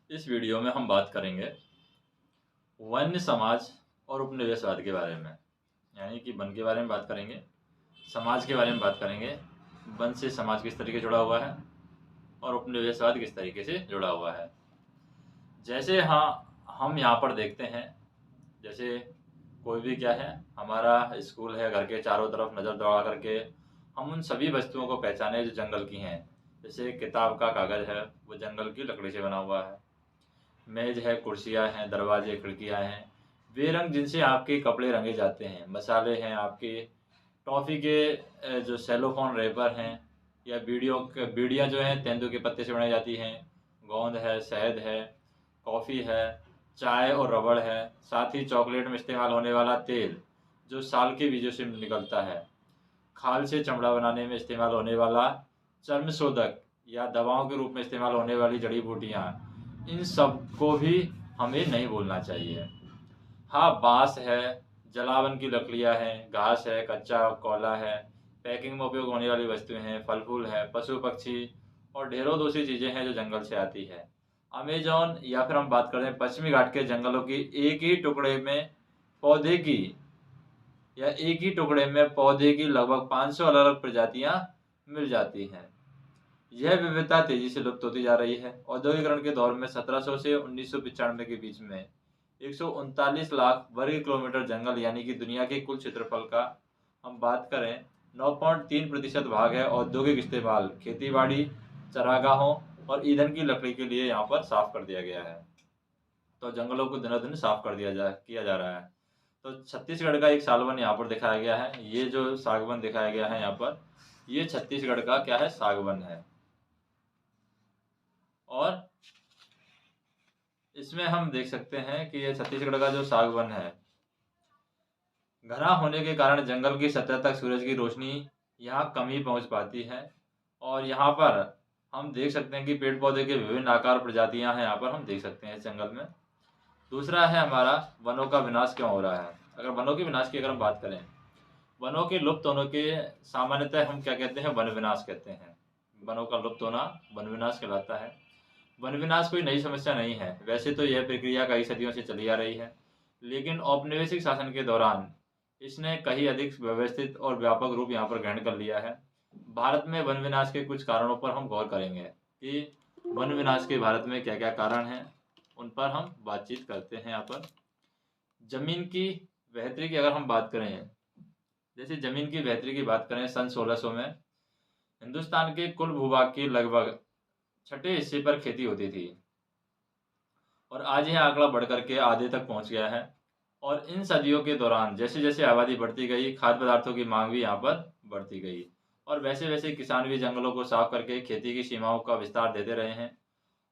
इस वीडियो में हम बात करेंगे वन्य समाज और उपनिवेशवाद के बारे में। यानी कि वन के बारे में बात करेंगे, समाज के बारे में बात करेंगे, वन से समाज किस तरीके जुड़ा हुआ है और उपनिवेशवाद किस तरीके से जुड़ा हुआ है। जैसे हम यहाँ पर देखते हैं, जैसे कोई भी क्या है, हमारा स्कूल है, घर के चारों तरफ नज़र दौड़ा करके हम उन सभी वस्तुओं को पहचाने जो जंगल की हैं। जैसे किताब का कागज़ है, वो जंगल की लकड़ी से बना हुआ है। मेज है, कुर्सियाँ हैं, दरवाजे, खिड़कियाँ हैं, वे रंग जिनसे आपके कपड़े रंगे जाते हैं। मसाले हैं आपके, टॉफ़ी के जो सेलोफोन रैपर हैं, या बीड़ियाँ जो हैं तेंदुए के पत्ते से बनाई जाती हैं। गोंद है, शहद है, कॉफ़ी है, चाय और रबड़ है। साथ ही चॉकलेट में इस्तेमाल होने वाला तेल जो साल के बीजों से निकलता है। खाल से चमड़ा बनाने में इस्तेमाल होने वाला चर्मशोधक या दवाओं के रूप में इस्तेमाल होने वाली जड़ी बूटियाँ, इन सब को भी हमें नहीं भूलना चाहिए। हाँ, बाँस है, जलावन की लकड़ियाँ हैं, घास है, कच्चा कोयला है, पैकिंग में उपयोग होने वाली वस्तुएं हैं, फल फूल है, पशु पक्षी और ढेरों दूसरी चीज़ें हैं जो जंगल से आती है। अमेजोन या फिर हम बात करें पश्चिमी घाट के जंगलों की एक ही टुकड़े में पौधे की या एक ही टुकड़े में पौधे की लगभग 500 अलग अलग प्रजातियां मिल जाती हैं। यह विविधता तेजी से लुप्त होती जा रही है। औद्योगिकरण के दौर में 1700 से 1995 के बीच में 139 लाख वर्ग किलोमीटर जंगल यानी कि दुनिया के कुल क्षेत्रफल का हम बात करें 9.3% भाग है औद्योगिक इस्तेमाल, खेतीबाड़ी, चरागाहों और ईंधन की लकड़ी के लिए यहाँ पर साफ कर दिया गया है। तो जंगलों को दिनों दिन साफ कर किया जा रहा है। तो छत्तीसगढ़ का एक सागवन यहाँ पर दिखाया गया है। ये जो सागवन दिखाया गया है यहाँ पर, ये छत्तीसगढ़ का क्या है, सागवन है। और इसमें हम देख सकते हैं कि ये छत्तीसगढ़ का जो सागवन है, घना होने के कारण जंगल की सतह तक सूरज की रोशनी यहाँ कम ही पहुँच पाती है। और यहाँ पर हम देख सकते हैं कि पेड़ पौधे के विभिन्न आकार प्रजातियाँ हैं, यहाँ पर हम देख सकते हैं इस जंगल में। दूसरा है हमारा वनों का विनाश क्यों हो रहा है। अगर वनों के विनाश की अगर हम बात करें, वनों के लुप्त होने के सामान्यतः हम क्या कहते हैं, वन विनाश कहते हैं। वनों का लुप्त होना वन विनाश कहलाता है। वन विनाश कोई नई समस्या नहीं है, वैसे तो यह प्रक्रिया कई सदियों से चली आ रही है, लेकिन औपनिवेशिक शासन के दौरान इसने कहीं अधिक व्यवस्थित और व्यापक रूप यहाँ पर ग्रहण कर लिया है। भारत में वन विनाश के कुछ कारणों पर हम गौर करेंगे कि वन विनाश के भारत में क्या क्या कारण हैं, उन पर हम बातचीत करते हैं। यहाँ पर जमीन की बेहतरी की अगर हम बात करें, जैसे जमीन की बेहतरी की बात करें, सन 1600 में हिंदुस्तान के कुल भूभाग के लगभग छठे हिस्से पर खेती होती थी और आज यह आंकड़ा बढ़ करके आधे तक पहुंच गया है। और इन सदियों के दौरान जैसे जैसे आबादी बढ़ती गई, खाद्य पदार्थों की मांग भी यहाँ पर बढ़ती गई और वैसे वैसे किसान भी जंगलों को साफ करके खेती की सीमाओं का विस्तार देते रहे हैं।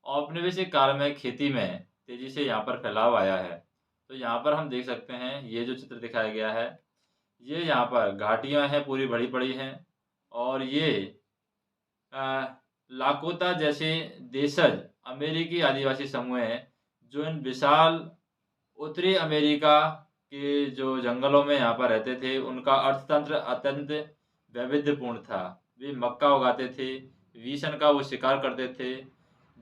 औपनिवेशिक काल में खेती में तेजी से यहाँ पर फैलाव आया है। तो यहाँ पर हम देख सकते हैं, ये जो चित्र दिखाया गया है, ये यहाँ पर घाटियाँ हैं, पूरी बड़ी पड़ी हैं। और ये लाकोता जैसे देशज अमेरिकी आदिवासी समूह हैं जो इन विशाल उत्तरी अमेरिका के जो जंगलों में यहाँ पर रहते थे। उनका अर्थतंत्र अत्यंत वैविध्यपूर्ण था। वे मक्का उगाते थे, विसन का वो शिकार करते थे,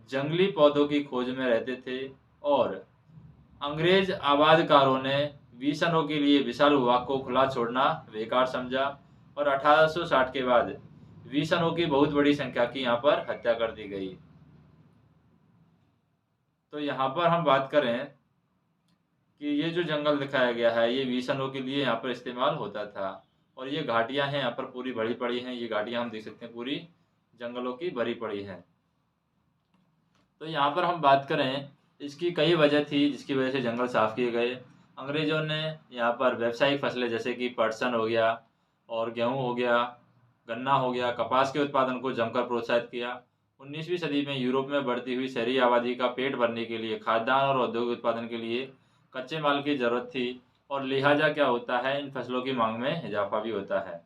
जंगली पौधों की खोज में रहते थे। और अंग्रेज आबादकारों ने विसनों के लिए विशाल भूभाग को खुला छोड़ना बेकार समझा और 1860 के बाद विसनों की बहुत बड़ी संख्या की यहाँ पर हत्या कर दी गई। तो यहाँ पर हम बात करें कि ये जो जंगल दिखाया गया है, ये विसनों के लिए यहाँ पर इस्तेमाल होता था। और ये घाटियाँ हैं यहाँ पर पूरी भरी पड़ी हैं। ये घाटियाँ हम देख सकते हैं पूरी जंगलों की भरी पड़ी हैं। तो यहाँ पर हम बात करें, इसकी कई वजह थी जिसकी वजह से जंगल साफ किए गए। अंग्रेज़ों ने यहाँ पर व्यावसायिक फसलें जैसे कि पटसन हो गया और गेहूँ हो गया, गन्ना हो गया, कपास के उत्पादन को जमकर प्रोत्साहित किया। 19वीं सदी में यूरोप में बढ़ती हुई शहरी आबादी का पेट भरने के लिए खाद्यान्न और औद्योगिक उत्पादन के लिए कच्चे माल की ज़रूरत थी और लिहाजा क्या होता है, इन फसलों की मांग में इजाफा भी होता है।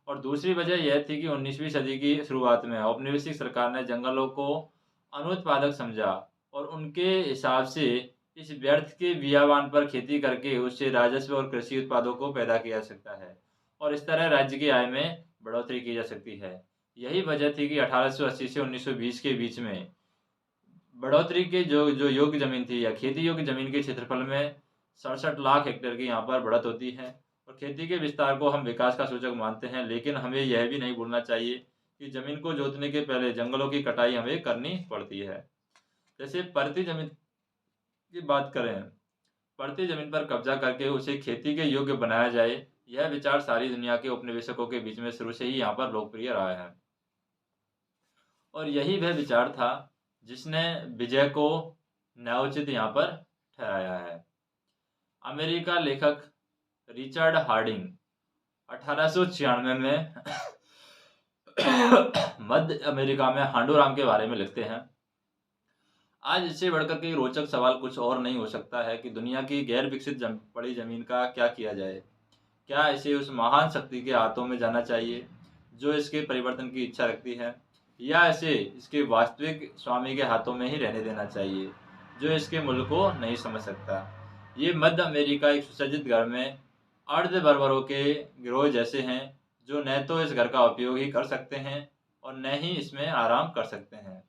और दूसरी वजह यह थी कि 19वीं सदी की शुरुआत में औपनिवेशिक सरकार ने जंगलों को अनुत्पादक समझा और उनके हिसाब से इस व्यर्थ के बियाबान पर खेती करके उससे राजस्व और कृषि उत्पादों को पैदा किया जा सकता है और इस तरह राज्य की आय में बढ़ोतरी की जा सकती है। यही वजह थी कि 1880 से 1920 के बीच में बढ़ोतरी के जो योग्य ज़मीन थी या खेती योग्य ज़मीन के क्षेत्रफल में 67 लाख हेक्टेयर की यहाँ पर बढ़त होती है। और खेती के विस्तार को हम विकास का सूचक मानते हैं, लेकिन हमें यह भी नहीं भूलना चाहिए कि ज़मीन को जोतने के पहले जंगलों की कटाई हमें करनी पड़ती है। जैसे परती ज़मीन की बात करें, परती ज़मीन पर कब्जा करके उसे खेती के योग्य बनाया जाए, यह विचार सारी दुनिया के उपनिवेशकों के बीच में शुरू से ही यहाँ पर लोकप्रिय रहा है। और यही वह विचार था जिसने विजय को न्यायोचित यहाँ पर ठहराया है। अमेरिका लेखक रिचर्ड हार्डिंग 1896 में मध्य अमेरिका में हांडोराम के बारे में लिखते हैं। आज इससे बढ़कर के रोचक सवाल कुछ और नहीं हो सकता है कि दुनिया की गैर विकसित पड़ी जमीन का क्या किया जाए। क्या इसे उस महान शक्ति के हाथों में जाना चाहिए जो इसके परिवर्तन की इच्छा रखती है, या इसे इसके वास्तविक स्वामी के हाथों में ही रहने देना चाहिए जो इसके मूल्य को नहीं समझ सकता। ये मध्य अमेरिका एक सुसज्जित घर में अर्ध बर्बरों के गिरोह जैसे हैं जो न तो इस घर का उपयोग ही कर सकते हैं और न ही इसमें आराम कर सकते हैं।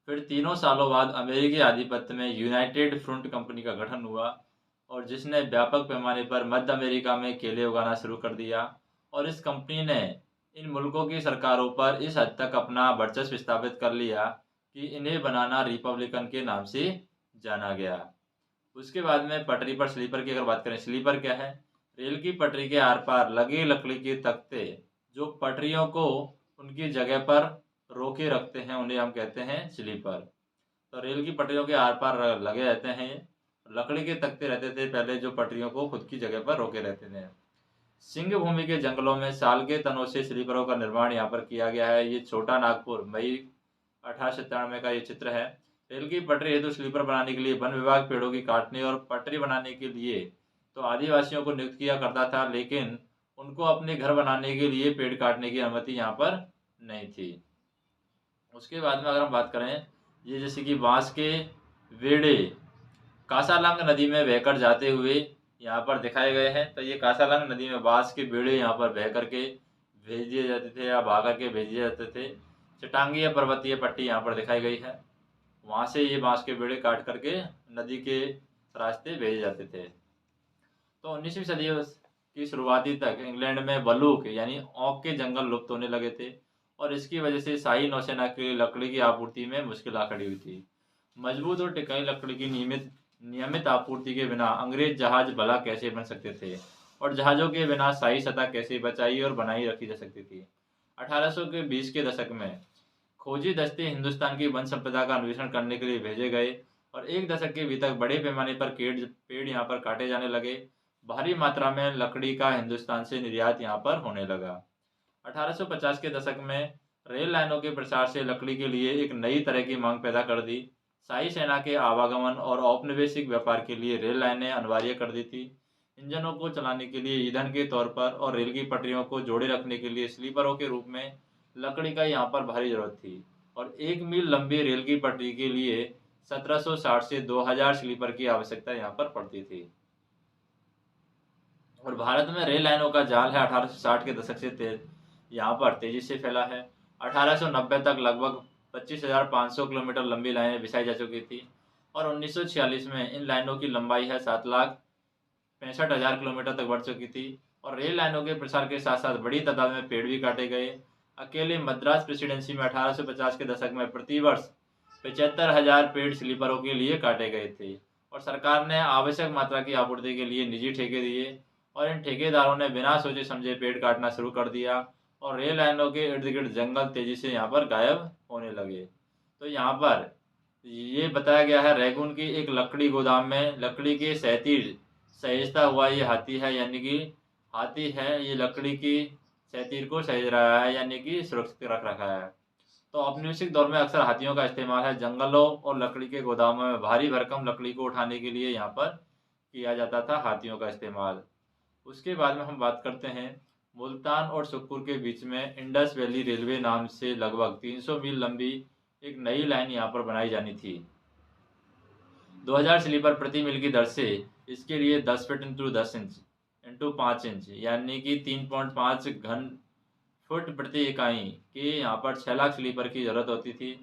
फिर 3 सालों बाद अमेरिकी आधिपत्य में यूनाइटेड फ्रंट कंपनी का गठन हुआ और जिसने व्यापक पैमाने पर मध्य अमेरिका में केले उगाना शुरू कर दिया। और इस कंपनी ने इन मुल्कों की सरकारों पर इस हद तक अपना वर्चस्व स्थापित कर लिया कि इन्हें बनाना रिपब्लिकन के नाम से जाना गया। उसके बाद में पटरी पर स्लीपर की अगर बात करें, स्लीपर क्या है? रेल की पटरी के आर पार लगे लकड़ी के तख्ते जो पटरियों को उनकी जगह पर रोके रखते हैं, उन्हें हम कहते हैं स्लीपर। तो रेल की पटरियों के आर पार लगे रहते हैं, लकड़ी के तख्ते रहते थे पहले जो पटरियों को खुद की जगह पर रोके रहते थे। सिंह भूमि के जंगलों में साल के तनों से स्लीपरों का निर्माण यहाँ पर किया गया है। ये छोटा नागपुर मई 1897 का ये चित्र है। रेल की पटरी हेतु स्लीपर बनाने के लिए वन विभाग पेड़ों की काटने और पटरी बनाने के लिए तो आदिवासियों को नियुक्त किया करता था, लेकिन उनको अपने घर बनाने के लिए पेड़ काटने की अनुमति यहाँ पर नहीं थी। उसके बाद में अगर हम बात करें, ये जैसे कि बांस के वेड़े कासालंग नदी में बहकर जाते हुए यहाँ पर दिखाए गए हैं। तो ये कासालंग नदी में बांस के बेड़े यहाँ पर बह करके भेज दिए जाते थे या बहा करके भेज दिए जाते थे। चट्टांगी या पर्वतीय पट्टी यहाँ पर दिखाई गई है, वहाँ से ये बांस के बेड़े काट करके नदी के रास्ते भेजे जाते थे। तो 19वीं सदी की शुरुआती तक इंग्लैंड में बलूक यानी ओक के जंगल लुप्त होने लगे थे और इसकी वजह से शाही नौसेना के लिए लकड़ी की आपूर्ति में मुश्किल आ खड़ी हुई थी। मजबूत और टिकाई लकड़ी की नियमित आपूर्ति के बिना अंग्रेज जहाज भला कैसे बन सकते थे और जहाज़ों के बिना शाही सतह कैसे बचाई और बनाई रखी जा सकती थी। 1800 के 20 के दशक में खोजी दस्ते हिंदुस्तान की वन संपदा का अन्वेषण करने के लिए भेजे गए और एक दशक के भीतर बड़े पैमाने पर पेड़ यहाँ पर काटे जाने लगे। भारी मात्रा में लकड़ी का हिंदुस्तान से निर्यात यहाँ पर होने लगा। 1850 के दशक में रेल लाइनों के प्रसार से लकड़ी के लिए एक नई तरह की मांग पैदा कर दी। शाही सेना के आवागमन और औपनिवेशिक व्यापार के लिए रेल लाइनें अनिवार्य कर दी थी। इंजनों को चलाने के लिए ईंधन के तौर पर और रेल की पटरियों को जोड़े रखने के लिए स्लीपरों के रूप में लकड़ी का यहाँ पर भारी जरूरत थी। और 1 मील लंबी रेल की पटरी के लिए 1760 से 2000 स्लीपर की आवश्यकता यहाँ पर पड़ती थी। और भारत में रेल लाइनों का जाल है 1860 के दशक से यहाँ पर तेजी से फैला है। 1890 तक लगभग 25,500 किलोमीटर लंबी लाइनें बिछाई जा चुकी थी और 1946 में इन लाइनों की लंबाई है 7,65,000 किलोमीटर तक बढ़ चुकी थी। और रेल लाइनों के प्रसार के साथ साथ बड़ी तादाद में पेड़ भी काटे गए। अकेले मद्रास प्रेसिडेंसी में 1850 के दशक में प्रति वर्ष 75,000 पेड़ स्लीपरों के लिए काटे गए थे और सरकार ने आवश्यक मात्रा की आपूर्ति के लिए निजी ठेके दिए और इन ठेकेदारों ने बिना सोचे समझे पेड़ काटना शुरू कर दिया और रेल लाइनों के इर्द गिर्द जंगल तेजी से यहाँ पर गायब होने लगे। तो यहाँ पर ये बताया गया है रैगून की एक लकड़ी गोदाम में लकड़ी के सहतीर सहेजता हुआ ये हाथी है, यानी कि हाथी है ये लकड़ी की सहतीर को सहेज रहा है, यानी कि सुरक्षित रख रखा है। तो औपनिवेशिक दौर में अक्सर हाथियों का इस्तेमाल है जंगलों और लकड़ी के गोदामों में भारी भरकम लकड़ी को उठाने के लिए यहाँ पर किया जाता था हाथियों का इस्तेमाल। उसके बाद में हम बात करते हैं मुल्तान और सुखपुर के बीच में इंडस वैली रेलवे नाम से लगभग 300 मील लंबी एक नई लाइन यहाँ पर बनाई जानी थी। 2000 स्लीपर प्रति मील की दर से इसके लिए 10 feet into 10 inch into 5 inch यानी कि 3.5 घन फुट प्रति इकाई के यहाँ पर 6 लाख स्लीपर की जरूरत होती थी।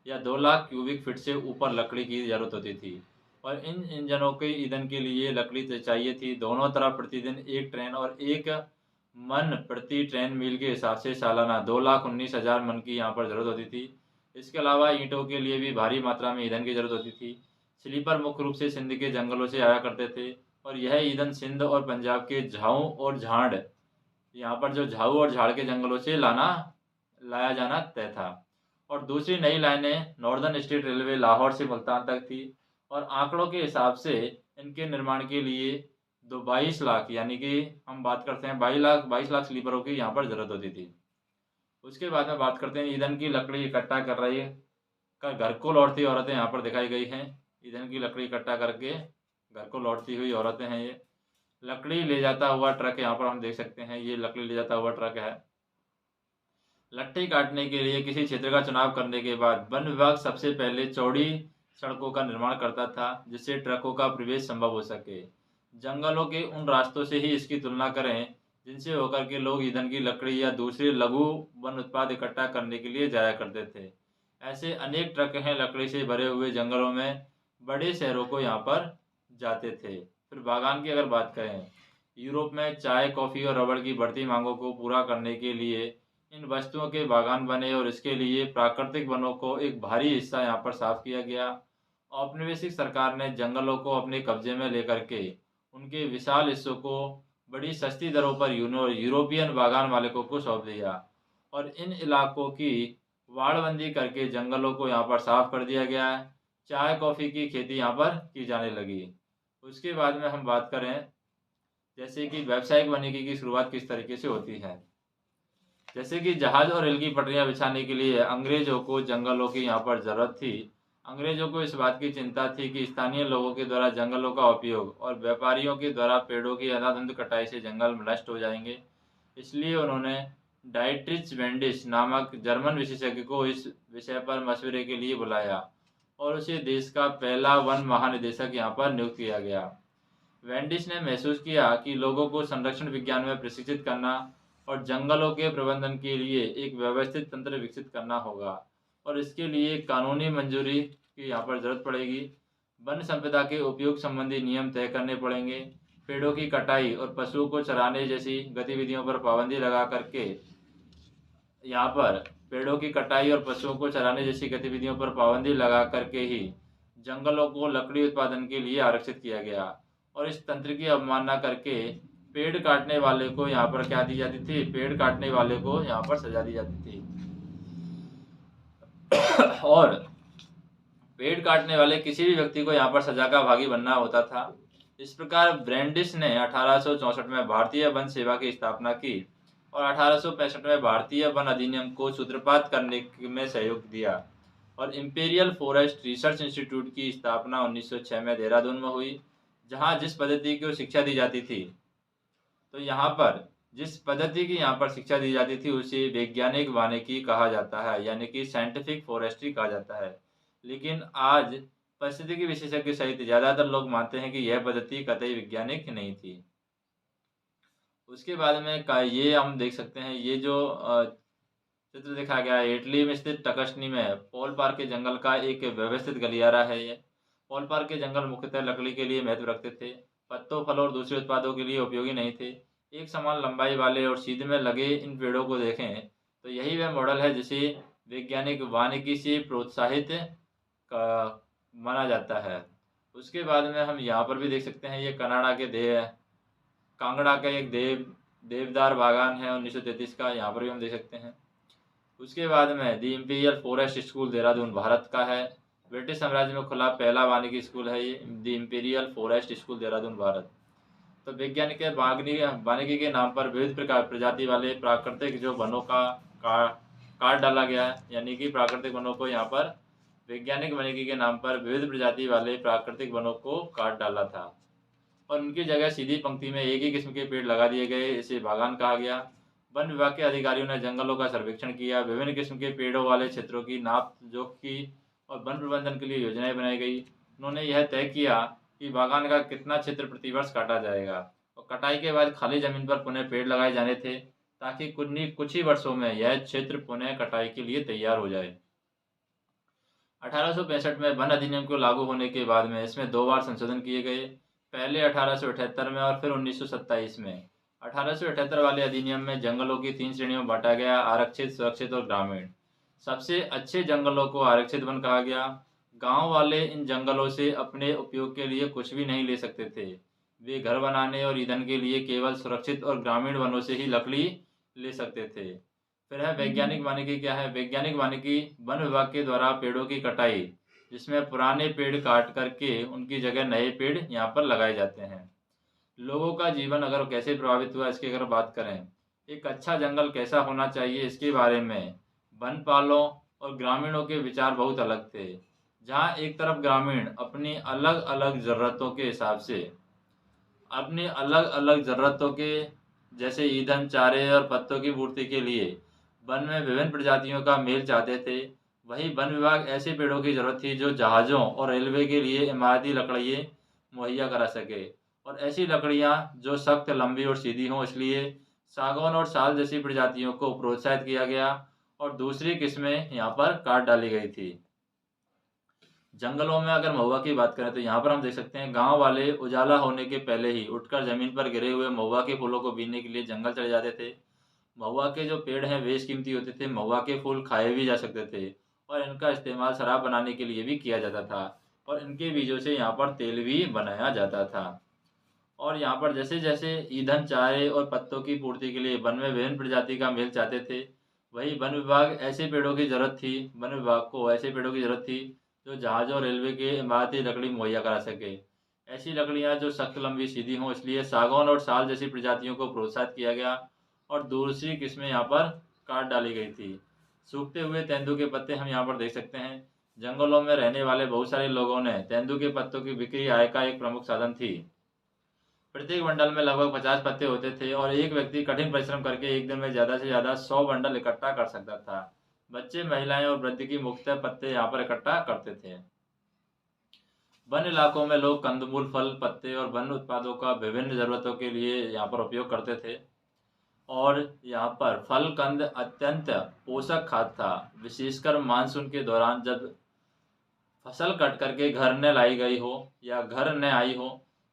या 2 लाख क्यूबिक फीट से ऊपर लकड़ी की ज़रूरत होती थी और इन इंजनों के ईंधन के लिए लकड़ी चाहिए थी। दोनों तरफ प्रतिदिन 1 ट्रेन और 1 मन प्रति ट्रेन मील के हिसाब से सालाना 2,19,000 मन की यहाँ पर ज़रूरत होती थी। इसके अलावा ईंटों के लिए भी भारी मात्रा में ईंधन की ज़रूरत होती थी। स्लीपर मुख्य रूप से सिंध के जंगलों से आया करते थे और यह ईंधन सिंध और पंजाब के झाऊ और झाड़, यहाँ पर जो झाऊ और झाड़ के जंगलों से लाया जाना तय था। और दूसरी नई लाइनें नॉर्दर्न स्टेट रेलवे लाहौर से मुल्तान तक थी और आंकड़ों के हिसाब से इनके निर्माण के लिए 22 लाख, यानी कि हम बात करते हैं 22 लाख स्लीपरों की यहाँ पर ज़रूरत होती थी। उसके बाद में बात करते हैं ईंधन की लकड़ी इकट्ठा कर रही का घर को लौटती औरतें यहाँ पर दिखाई गई हैं। ईंधन की लकड़ी इकट्ठा करके घर को लौटती हुई औरतें हैं। ये लकड़ी ले जाता हुआ ट्रक यहाँ पर हम देख सकते हैं, ये लकड़ी ले जाता हुआ ट्रक है। लट्ठी काटने के लिए किसी क्षेत्र का चुनाव करने के बाद वन विभाग सबसे पहले चौड़ी सड़कों का निर्माण करता था जिससे ट्रकों का प्रवेश संभव हो सके। जंगलों के उन रास्तों से ही इसकी तुलना करें जिनसे होकर के लोग ईंधन की लकड़ी या दूसरे लघु वन उत्पाद इकट्ठा करने के लिए जाया करते थे। ऐसे अनेक ट्रक हैं लकड़ी से भरे हुए जंगलों में बड़े शहरों को यहाँ पर जाते थे। फिर बागान की अगर बात करें, यूरोप में चाय, कॉफ़ी और रबड़ की बढ़ती मांगों को पूरा करने के लिए इन वस्तुओं के बागान बने और इसके लिए प्राकृतिक वनों को एक भारी हिस्सा यहाँ पर साफ किया गया। औपनिवेशिक सरकार ने जंगलों को अपने कब्जे में लेकर के उनके विशाल हिस्सों को बड़ी सस्ती दरों पर यूरोपियन बागान मालिकों को सौंप दिया और इन इलाकों की वाड़बंदी करके जंगलों को यहाँ पर साफ कर दिया गया है। चाय, कॉफ़ी की खेती यहाँ पर की जाने लगी। उसके बाद में हम बात करें जैसे कि व्यावसायिक वानिकी की शुरुआत किस तरीके से होती है। जैसे कि जहाज और रेल की पटरियां बिछाने के लिए अंग्रेजों को जंगलों की यहाँ पर ज़रूरत थी। अंग्रेजों को इस बात की चिंता थी कि स्थानीय लोगों के द्वारा जंगलों का उपयोग और व्यापारियों के द्वारा पेड़ों की अंधाधुंध कटाई से जंगल नष्ट हो जाएंगे। इसलिए उन्होंने डाइट्रिच वेंडिस नामक जर्मन विशेषज्ञ को इस विषय पर मशवरे के लिए बुलाया और उसे देश का पहला वन महानिदेशक यहाँ पर नियुक्त किया गया। वेंडिस ने महसूस किया कि लोगों को संरक्षण विज्ञान में प्रशिक्षित करना और जंगलों के प्रबंधन के लिए एक व्यवस्थित तंत्र विकसित करना होगा और इसके लिए कानूनी मंजूरी की यहाँ पर ज़रूरत पड़ेगी। वन संपदा के उपयोग संबंधी नियम तय करने पड़ेंगे। पेड़ों की कटाई और पशुओं को चराने जैसी गतिविधियों पर पाबंदी लगा करके यहाँ पर पेड़ों की कटाई और पशुओं को चराने जैसी गतिविधियों पर पाबंदी लगा करके ही जंगलों को लकड़ी उत्पादन के लिए आरक्षित किया गया और इस तंत्र की अवमानना करके पेड़ काटने वाले को यहाँ पर क्या दी जाती थी, पेड़ काटने वाले को यहाँ पर सजा दी जाती थी। और पेड़ काटने वाले किसी भी व्यक्ति को यहाँ पर सजा का भागी बनना होता था। इस प्रकार ब्रेंडिस ने 1864 में भारतीय वन सेवा की स्थापना की और 1865 में भारतीय वन अधिनियम को सूत्रपात करने में सहयोग दिया और इंपीरियल फॉरेस्ट रिसर्च इंस्टीट्यूट की स्थापना 1906 में देहरादून में हुई, जहाँ जिस पद्धति को शिक्षा दी जाती थी, तो यहाँ पर जिस पद्धति की यहाँ पर शिक्षा दी जाती थी उसे वैज्ञानिक वानिकी कहा जाता है, यानी कि साइंटिफिक फॉरेस्ट्री कहा जाता है। लेकिन आज परिस्थितिकी विशेषज्ञ सहित ज़्यादातर लोग मानते हैं कि यह पद्धति कतई वैज्ञानिक नहीं थी। उसके बाद में ये हम देख सकते हैं, ये जो चित्र दिखाया गया है इटली में स्थित टकशनी में पॉल पार्क के जंगल का एक व्यवस्थित गलियारा है। ये पॉल पार्क के जंगल मुख्यतः लकड़ी के लिए महत्व रखते थे, पत्तों, फलों और दूसरे उत्पादों के लिए उपयोगी नहीं थे। एक समान लंबाई वाले और सीध में लगे इन पेड़ों को देखें तो यही वह मॉडल है जिसे वैज्ञानिक वानिकी से प्रोत्साहित माना जाता है। उसके बाद में हम यहाँ पर भी देख सकते हैं, ये कांगड़ा का एक देवदार बागान है 1933 का, यहाँ पर भी हम देख सकते हैं। उसके बाद में the imperial forest school Dehradun Bharat का है। ब्रिटिश साम्राज्य में खुला पहला वानिकी स्कूल है ये, the imperial forest school Dehradun Bharat. तो वैज्ञानिक वानिकी के नाम पर विविध प्रकार प्रजाति वाले प्राकृतिक जो वनों का काट डाला गया है, यानी कि प्राकृतिक वनों को यहाँ पर वैज्ञानिक वानिकी के नाम पर विविध प्रजाति वाले प्राकृतिक वनों को काट डाला था और उनकी जगह सीधी पंक्ति में एक ही किस्म के पेड़ लगा दिए गए, इसे बागान कहा गया। वन विभाग के अधिकारियों ने जंगलों का सर्वेक्षण किया, विभिन्न किस्म के पेड़ों वाले क्षेत्रों की नाप जोख की और वन प्रबंधन के लिए योजनाएं बनाई गई। उन्होंने यह तय किया कि बागान का कितना क्षेत्र प्रतिवर्ष काटा जाएगा और कटाई के बाद खाली जमीन पर पुनः पेड़ लगाए जाने थे ताकि कुछ ही वर्षों में यह क्षेत्र पुनः कटाई के लिए तैयार हो जाए। 1865 में वन अधिनियम को लागू होने के बाद में इसमें 2 बार संशोधन किए गए। पहले 1878 में और फिर 1927 में। 1878 वाले अधिनियम में जंगलों की 3 श्रेणियों में बांटा गया: आरक्षित, सुरक्षित और ग्रामीण। सबसे अच्छे जंगलों को आरक्षित वन कहा गया। गांव वाले इन जंगलों से अपने उपयोग के लिए कुछ भी नहीं ले सकते थे। वे घर बनाने और ईंधन के लिए केवल सुरक्षित और ग्रामीण वनों से ही लकड़ी ले सकते थे। फिर है वैज्ञानिक वानिकी। क्या है वैज्ञानिक वानिकी? वन विभाग के द्वारा पेड़ों की कटाई, जिसमें पुराने पेड़ काट करके उनकी जगह नए पेड़ यहाँ पर लगाए जाते हैं। लोगों का जीवन अगर कैसे प्रभावित हुआ इसकी अगर बात करें, एक अच्छा जंगल कैसा होना चाहिए इसके बारे में वनपालों और ग्रामीणों के विचार बहुत अलग थे। जहाँ एक तरफ ग्रामीण अपनी अलग अलग ज़रूरतों के हिसाब से अपनी अलग अलग ज़रूरतों के जैसे ईंधन, चारे और पत्तों की पूर्ति के लिए वन में विभिन्न प्रजातियों का मेल चाहते थे, वहीं वन विभाग ऐसे पेड़ों की जरूरत थी जो जहाज़ों और रेलवे के लिए इमारती लकड़ियाँ मुहैया करा सके, और ऐसी लकड़ियाँ जो सख्त, लंबी और सीधी हों। इसलिए सागौन और साल जैसी प्रजातियों को प्रोत्साहित किया गया और दूसरी किस्में यहाँ पर काट डाली गई थी। जंगलों में अगर महुआ की बात करें तो यहाँ पर हम देख सकते हैं गांव वाले उजाला होने के पहले ही उठकर जमीन पर गिरे हुए महुआ के फूलों को बीनने के लिए जंगल चले जाते थे। महुआ के जो पेड़ हैं बेशकीमती होते थे। महुआ के फूल खाए भी जा सकते थे और इनका इस्तेमाल शराब बनाने के लिए भी किया जाता था, और इनके बीजों से यहाँ पर तेल भी बनाया जाता था। और यहाँ पर जैसे जैसे ईंधन, चारे और पत्तों की पूर्ति के लिए वन में विभिन्न प्रजाति का मेल चाहते थे, वही वन विभाग ऐसे पेड़ों की जरूरत थी वन विभाग को ऐसे पेड़ों की जरूरत थी जो जहाज़ और रेलवे के इमारती लकड़ी मुहैया करा सके। ऐसी लकड़ियाँ जो सख्त, लंबी, सीधी हों। इसलिए सागौन और साल जैसी प्रजातियों को प्रोत्साहित किया गया और दूसरी किस्में यहाँ पर काट डाली गई थी। सूखते हुए तेंदू के पत्ते हम यहाँ पर देख सकते हैं। जंगलों में रहने वाले बहुत सारे लोगों ने तेंदू के पत्तों की बिक्री आय का एक प्रमुख साधन थी। प्रत्येक बंडल में लगभग 50 पत्ते होते थे और एक व्यक्ति कठिन परिश्रम करके एक दिन में ज़्यादा से ज़्यादा 100 बंडल इकट्ठा कर सकता था। बच्चे, महिलाएं और वृद्ध की मुख्यतः पत्ते यहाँ पर इकट्ठा करते थे। वन इलाकों में लोग कंदमूल, फल, पत्ते और वन उत्पादों का विभिन्न ज़रूरतों के लिए यहाँ पर उपयोग करते थे। और यहाँ पर फल, कंद अत्यंत पोषक खाद्य था, विशेषकर मानसून के दौरान जब फसल कट करके घर न लाई गई हो या घर न आई हो।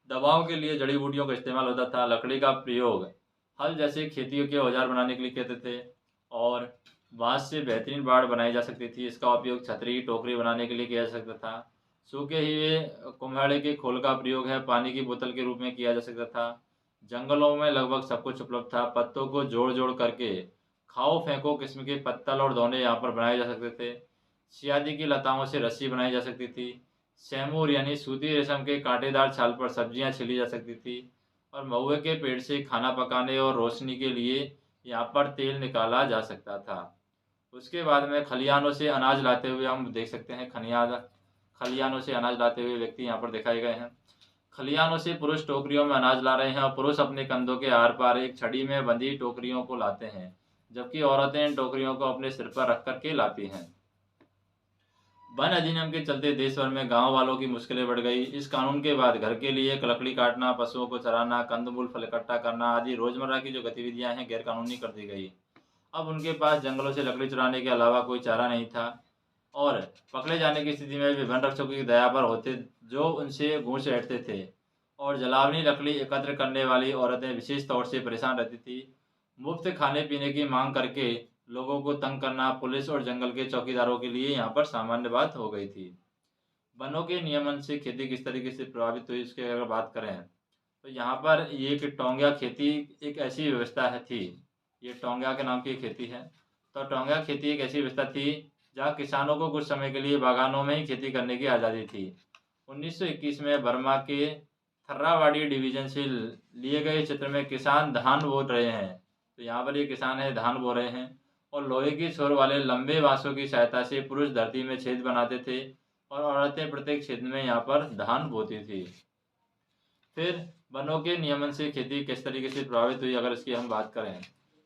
दवाओं के लिए जड़ी बूटियों का इस्तेमाल होता था। लकड़ी का प्रयोग हल जैसे खेतियों के औजार बनाने के लिए करते थे, और बांस से बेहतरीन बाड़ बनाई जा सकती थी। इसका उपयोग छतरी, टोकरी बनाने के लिए किया जा सकता था। सूखे हुए कुम्हाड़े के खोल का प्रयोग है पानी की बोतल के रूप में किया जा सकता था। जंगलों में लगभग सब कुछ उपलब्ध था। पत्तों को जोड़ जोड़ करके खाओ फेंको किस्म के पत्तल और दोने यहाँ पर बनाए जा सकते थे। सियादी की लताओं से रस्सी बनाई जा सकती थी। सैमूर यानी सूती रेशम के कांटेदार छाल पर सब्जियां छिली जा सकती थी, और महुए के पेड़ से खाना पकाने और रोशनी के लिए यहाँ पर तेल निकाला जा सकता था। उसके बाद में खलियानों से अनाज लाते हुए हम देख सकते हैं। खलियानों से अनाज लाते हुए व्यक्ति यहाँ पर दिखाए गए हैं। खलियानों से पुरुष टोकरियों में अनाज ला रहे हैं और पुरुष अपने कंधों के आर पार एक छड़ी में बंधी टोकरियों को लाते हैं, जबकि औरतें इन टोकरियों को अपने सिर पर रख करके लाती हैं। वन अधिनियम के चलते देश भर में गांव वालों की मुश्किलें बढ़ गई। इस कानून के बाद घर के लिए लकड़ी काटना, पशुओं को चराना, कंदमूल, फल इकट्ठा करना आदि रोजमर्रा की जो गतिविधियां हैं गैरकानूनी कर दी गई। अब उनके पास जंगलों से लकड़ी चुराने के अलावा कोई चारा नहीं था, और पकड़े जाने की स्थिति में भी वन रक्षकों की दया पर होते जो उनसे घूस बैठते थे। और जलावनी लकड़ी एकत्र करने वाली औरतें विशेष तौर से परेशान रहती थी। मुफ्त खाने पीने की मांग करके लोगों को तंग करना पुलिस और जंगल के चौकीदारों के लिए यहाँ पर सामान्य बात हो गई थी। वनों के नियमन से खेती किस तरीके से प्रभावित हुई इसकी अगर बात करें तो यहाँ पर ये कि टोंगिया खेती एक ऐसी व्यवस्था है थी। ये टोंगिया के नाम की खेती है। तो टोंगिया खेती एक ऐसी व्यवस्था थी जहाँ किसानों को कुछ समय के लिए बागानों में ही खेती करने की आज़ादी थी। 1921 में बर्मा के थर्रावाड़ी डिवीजन से लिए गए चित्र में किसान धान बो रहे हैं। तो यहाँ पर ये किसान है धान बो रहे हैं, और लोहे की छोर वाले लंबे बांसों की सहायता से पुरुष धरती में छेद बनाते थे और औरतें प्रत्येक छेद में यहाँ पर धान बोती थी। फिर वनों के नियमन से खेती किस तरीके से प्रभावित हुई अगर इसकी हम बात करें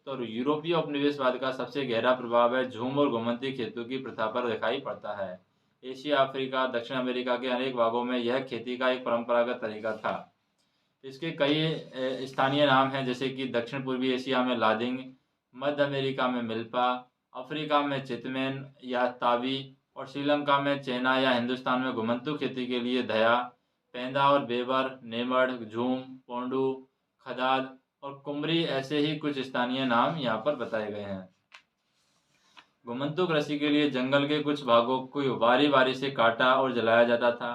तो यूरोपीय उपनिवेशवाद का सबसे गहरा प्रभाव है झूम और घुमंती खेतों की प्रथा पर दिखाई पड़ता है। एशिया, अफ्रीका, दक्षिण अमेरिका के अनेक भागों में यह खेती का एक परंपरागत तरीका था। इसके कई स्थानीय नाम हैं, जैसे कि दक्षिण पूर्वी एशिया में लादिंग, मध्य अमेरिका में मिल्पा, अफ्रीका में चितमेन या तावी, और श्रीलंका में चेना या हिंदुस्तान में घुमंतू खेती के लिए दया, पेंदा और बेबर, नेमड़, झूम, पोंडू, खदाद और कुमरी ऐसे ही कुछ स्थानीय नाम यहाँ पर बताए गए हैं। घुमंतू कृषि के लिए जंगल के कुछ भागों को बारी बारी से काटा और जलाया जाता था।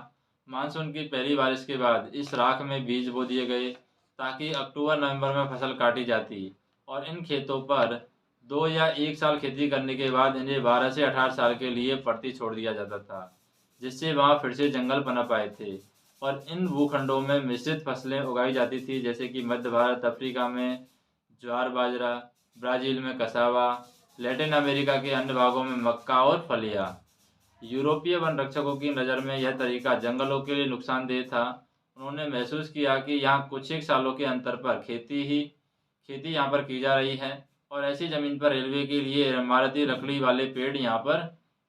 मानसून की पहली बारिश के बाद इस राख में बीज बो दिए गए ताकि अक्टूबर नवंबर में फसल काटी जाती और इन खेतों पर 2 या 1 साल खेती करने के बाद इन्हें 12 से 18 साल के लिए पड़ती छोड़ दिया जाता था, जिससे वहाँ फिर से जंगल पनप आए थे। और इन भूखंडों में मिश्रित फसलें उगाई जाती थी, जैसे कि मध्य भारत, अफ्रीका में ज्वार बाजरा, ब्राज़ील में कसावा, लैटिन अमेरिका के अन्य भागों में मक्का और फलिया। यूरोपीय वन रक्षकों की नज़र में यह तरीका जंगलों के लिए नुकसानदेह था। उन्होंने महसूस किया कि यहाँ कुछ एक सालों के अंतर पर खेती यहाँ पर की जा रही है और ऐसी ज़मीन पर रेलवे के लिए इमारती लकड़ी वाले पेड़ यहाँ पर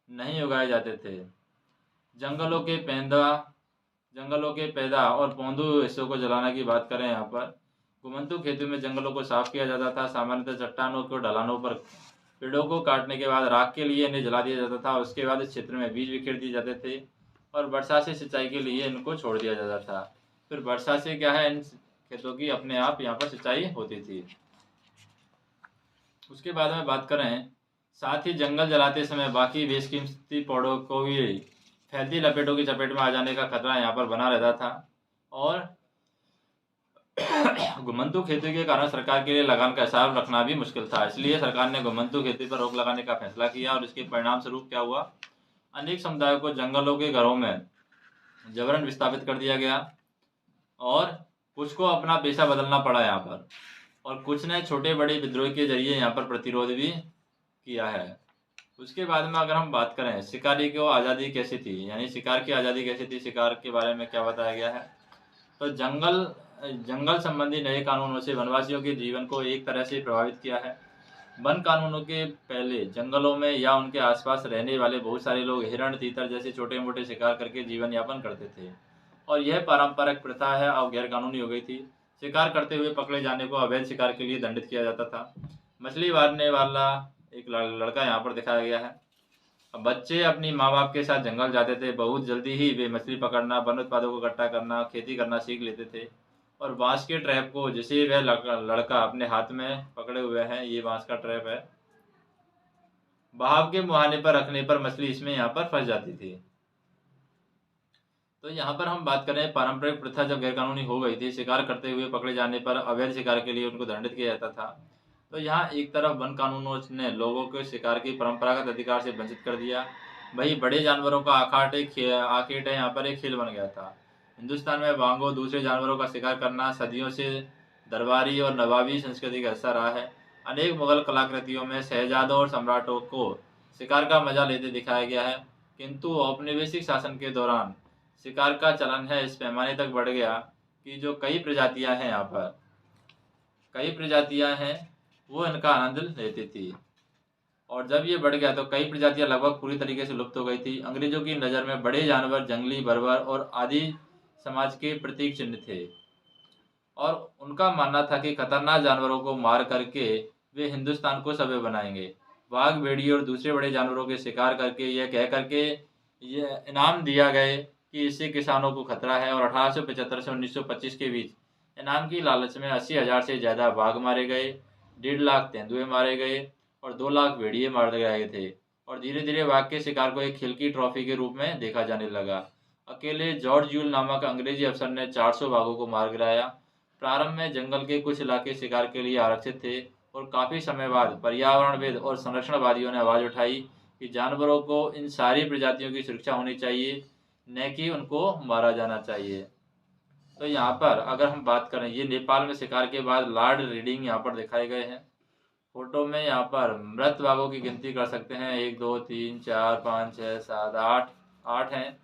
नहीं उगाए जाते थे। जंगलों के पैदा और पौधों हिस्सों को जलाने की बात करें, यहाँ पर घुमंतू खेती में जंगलों को साफ किया जाता था। सामान्यतः चट्टानों को ढलानों पर पेड़ों को काटने के बाद राख के लिए इन्हें जला दिया जाता था। उसके बाद इस क्षेत्र में बीज बिखेर दिए जाते थे और वर्षा से सिंचाई के लिए इनको छोड़ दिया जाता था। फिर वर्षा से क्या है, इन खेतों की अपने आप यहाँ पर सिंचाई होती थी। उसके बाद में बात करें, साथ ही जंगल जलाते समय बाकी बेशकीमती पौधों को भी फैलती लपेटों की चपेट में आ जाने का खतरा यहाँ पर बना रहता था। और घुमंतू खेती के कारण सरकार के लिए लगान का हिसाब रखना भी मुश्किल था, इसलिए सरकार ने घुमंतू खेती पर रोक लगाने का फैसला किया। और इसके परिणाम स्वरूप क्या हुआ, अनेक समुदायों को जंगलों के घरों में जबरन विस्थापित कर दिया गया और कुछ को अपना पेशा बदलना पड़ा यहाँ पर, और कुछ ने छोटे बड़े विद्रोह के जरिए यहाँ पर प्रतिरोध भी किया है। उसके बाद में अगर हम बात करें शिकारी को आज़ादी कैसी थी, यानी शिकार की आज़ादी कैसी थी, शिकार के बारे में क्या बताया गया है, तो जंगल संबंधी नए कानूनों से वनवासियों के जीवन को एक तरह से प्रभावित किया है। वन कानूनों के पहले जंगलों में या उनके आसपास रहने वाले बहुत सारे लोग हिरण, तीतर जैसे छोटे मोटे शिकार करके जीवन यापन करते थे और यह पारंपरिक प्रथा है अब गैर कानूनी हो गई थी। शिकार करते हुए पकड़े जाने को अवैध शिकार के लिए दंडित किया जाता था। मछली मारने वाला एक लड़का यहाँ पर दिखाया गया है। अब बच्चे अपनी माँ बाप के साथ जंगल जाते थे। बहुत जल्दी ही वे मछली पकड़ना, वन उत्पादों को इकट्ठा करना, खेती करना सीख लेते थे। और बांस के ट्रैप को, जिसे वह लड़का अपने हाथ में पकड़े हुए हैं, ये बांस का ट्रैप है, बहाव के मुहाने पर रखने पर मछली इसमें यहाँ पर फंस जाती थी। तो यहाँ पर हम बात करें पारंपरिक प्रथा जब गैरकानूनी हो गई थी, शिकार करते हुए पकड़े जाने पर अवैध शिकार के लिए उनको दंडित किया जाता था। तो यहाँ एक तरफ वन कानूनों ने लोगों को शिकार की परंपरागत अधिकार से वंचित कर दिया, वही बड़े जानवरों का आखेट है यहाँ पर एक खेल बन गया था। हिंदुस्तान में बांगो दूसरे जानवरों का शिकार करना सदियों से दरबारी और नवाबी संस्कृति का हिस्सा रहा है। अनेक मुगल कलाकृतियों में शहजादों और सम्राटों को शिकार का मजा लेते दिखाया गया है, किंतु औपनिवेशिक शासन के दौरान शिकार का चलन है इस पैमाने तक बढ़ गया कि जो कई प्रजातियां हैं वो इनका आनंद लेती थी। और जब ये बढ़ गया तो कई प्रजातियां लगभग पूरी तरीके से लुप्त हो गई थी। अंग्रेजों की नज़र में बड़े जानवर जंगली बर्बर और आदि समाज के प्रतीक चिन्ह थे और उनका मानना था कि खतरनाक जानवरों को मार करके वे हिंदुस्तान को सभ्य बनाएंगे। बाघ, भेड़िए और दूसरे बड़े जानवरों के शिकार करके यह कह करके ये इनाम दिया गए कि इससे किसानों को खतरा है। और 1875 से 1925 के बीच इनाम की लालच में 80,000 से ज़्यादा बाघ मारे गए, 1.5 लाख तेंदुए मारे गए और 2 लाख भेड़िए मार गए थे। और धीरे धीरे बाघ के शिकार को एक खेल की ट्रॉफी के रूप में देखा जाने लगा। अकेले जॉर्ज यूल नामक अंग्रेजी अफसर ने 400 बाघों को मार गिराया। प्रारंभ में जंगल के कुछ इलाके शिकार के लिए आरक्षित थे और काफ़ी समय बाद पर्यावरणविद और संरक्षणवादियों ने आवाज़ उठाई कि जानवरों को इन सारी प्रजातियों की सुरक्षा होनी चाहिए, न कि उनको मारा जाना चाहिए। तो यहाँ पर अगर हम बात करें, ये नेपाल में शिकार के बाद लॉर्ड रीडिंग यहाँ पर दिखाए गए हैं। फोटो में यहाँ पर मृत बाघों की गिनती कर सकते हैं, 1 2 3 4 5 6 7 8 हैं।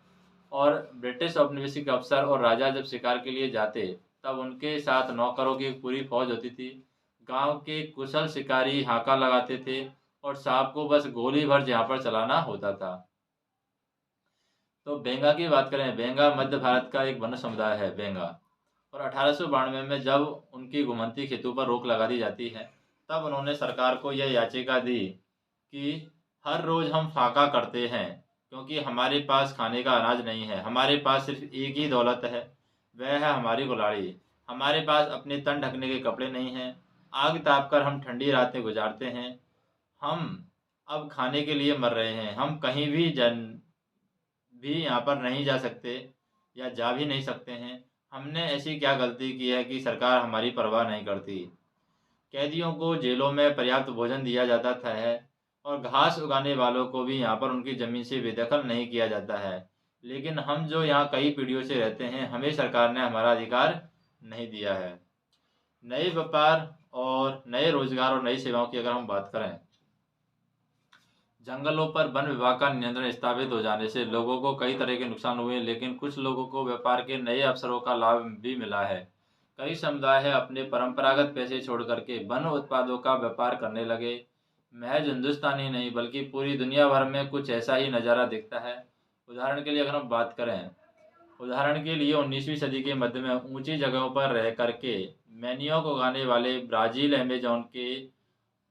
और ब्रिटिश औपनिवेशिक अफसर और राजा जब शिकार के लिए जाते तब उनके साथ नौकरों की एक पूरी फौज होती थी। गांव के कुशल शिकारी हाका लगाते थे और सांप को बस गोली भर जहाँ पर चलाना होता था। तो बेंगा की बात करें, बेंगा मध्य भारत का एक वन समुदाय है बेंगा। और 1892 में जब उनकी घुमंती खेतों पर रोक लगा दी जाती है तब उन्होंने सरकार को यह याचिका दी कि हर रोज़ हम फाका करते हैं क्योंकि हमारे पास खाने का अनाज नहीं है। हमारे पास सिर्फ एक ही दौलत है, वह है हमारी कुल्हाड़ी। हमारे पास अपने तन ढकने के कपड़े नहीं हैं। आग ताप कर हम ठंडी रातें गुजारते हैं। हम अब खाने के लिए मर रहे हैं। हम कहीं भी यहाँ पर नहीं जा सकते या जा भी नहीं सकते हैं। हमने ऐसी क्या गलती की है कि सरकार हमारी परवाह नहीं करती। कैदियों को जेलों में पर्याप्त भोजन दिया जाता था है और घास उगाने वालों को भी यहाँ पर उनकी ज़मीन से बेदखल नहीं किया जाता है। लेकिन हम जो यहाँ कई पीढ़ियों से रहते हैं, हमें सरकार ने हमारा अधिकार नहीं दिया है। नए व्यापार और नए रोजगार और नई सेवाओं की अगर हम बात करें, जंगलों पर वन विभाग का नियंत्रण स्थापित हो जाने से लोगों को कई तरह के नुकसान हुए, लेकिन कुछ लोगों को व्यापार के नए अवसरों का लाभ भी मिला है। कई समुदाय है अपने परंपरागत पैसे छोड़ करके वन उत्पादों का व्यापार करने लगे। महज हिंदुस्तान ही नहीं बल्कि पूरी दुनिया भर में कुछ ऐसा ही नज़ारा दिखता है। उदाहरण के लिए अगर हम बात करें, उदाहरण के लिए 19वीं सदी के मध्य में ऊंची जगहों पर रह करके मैनियोक उगाने वाले ब्राज़ील अमेज़न के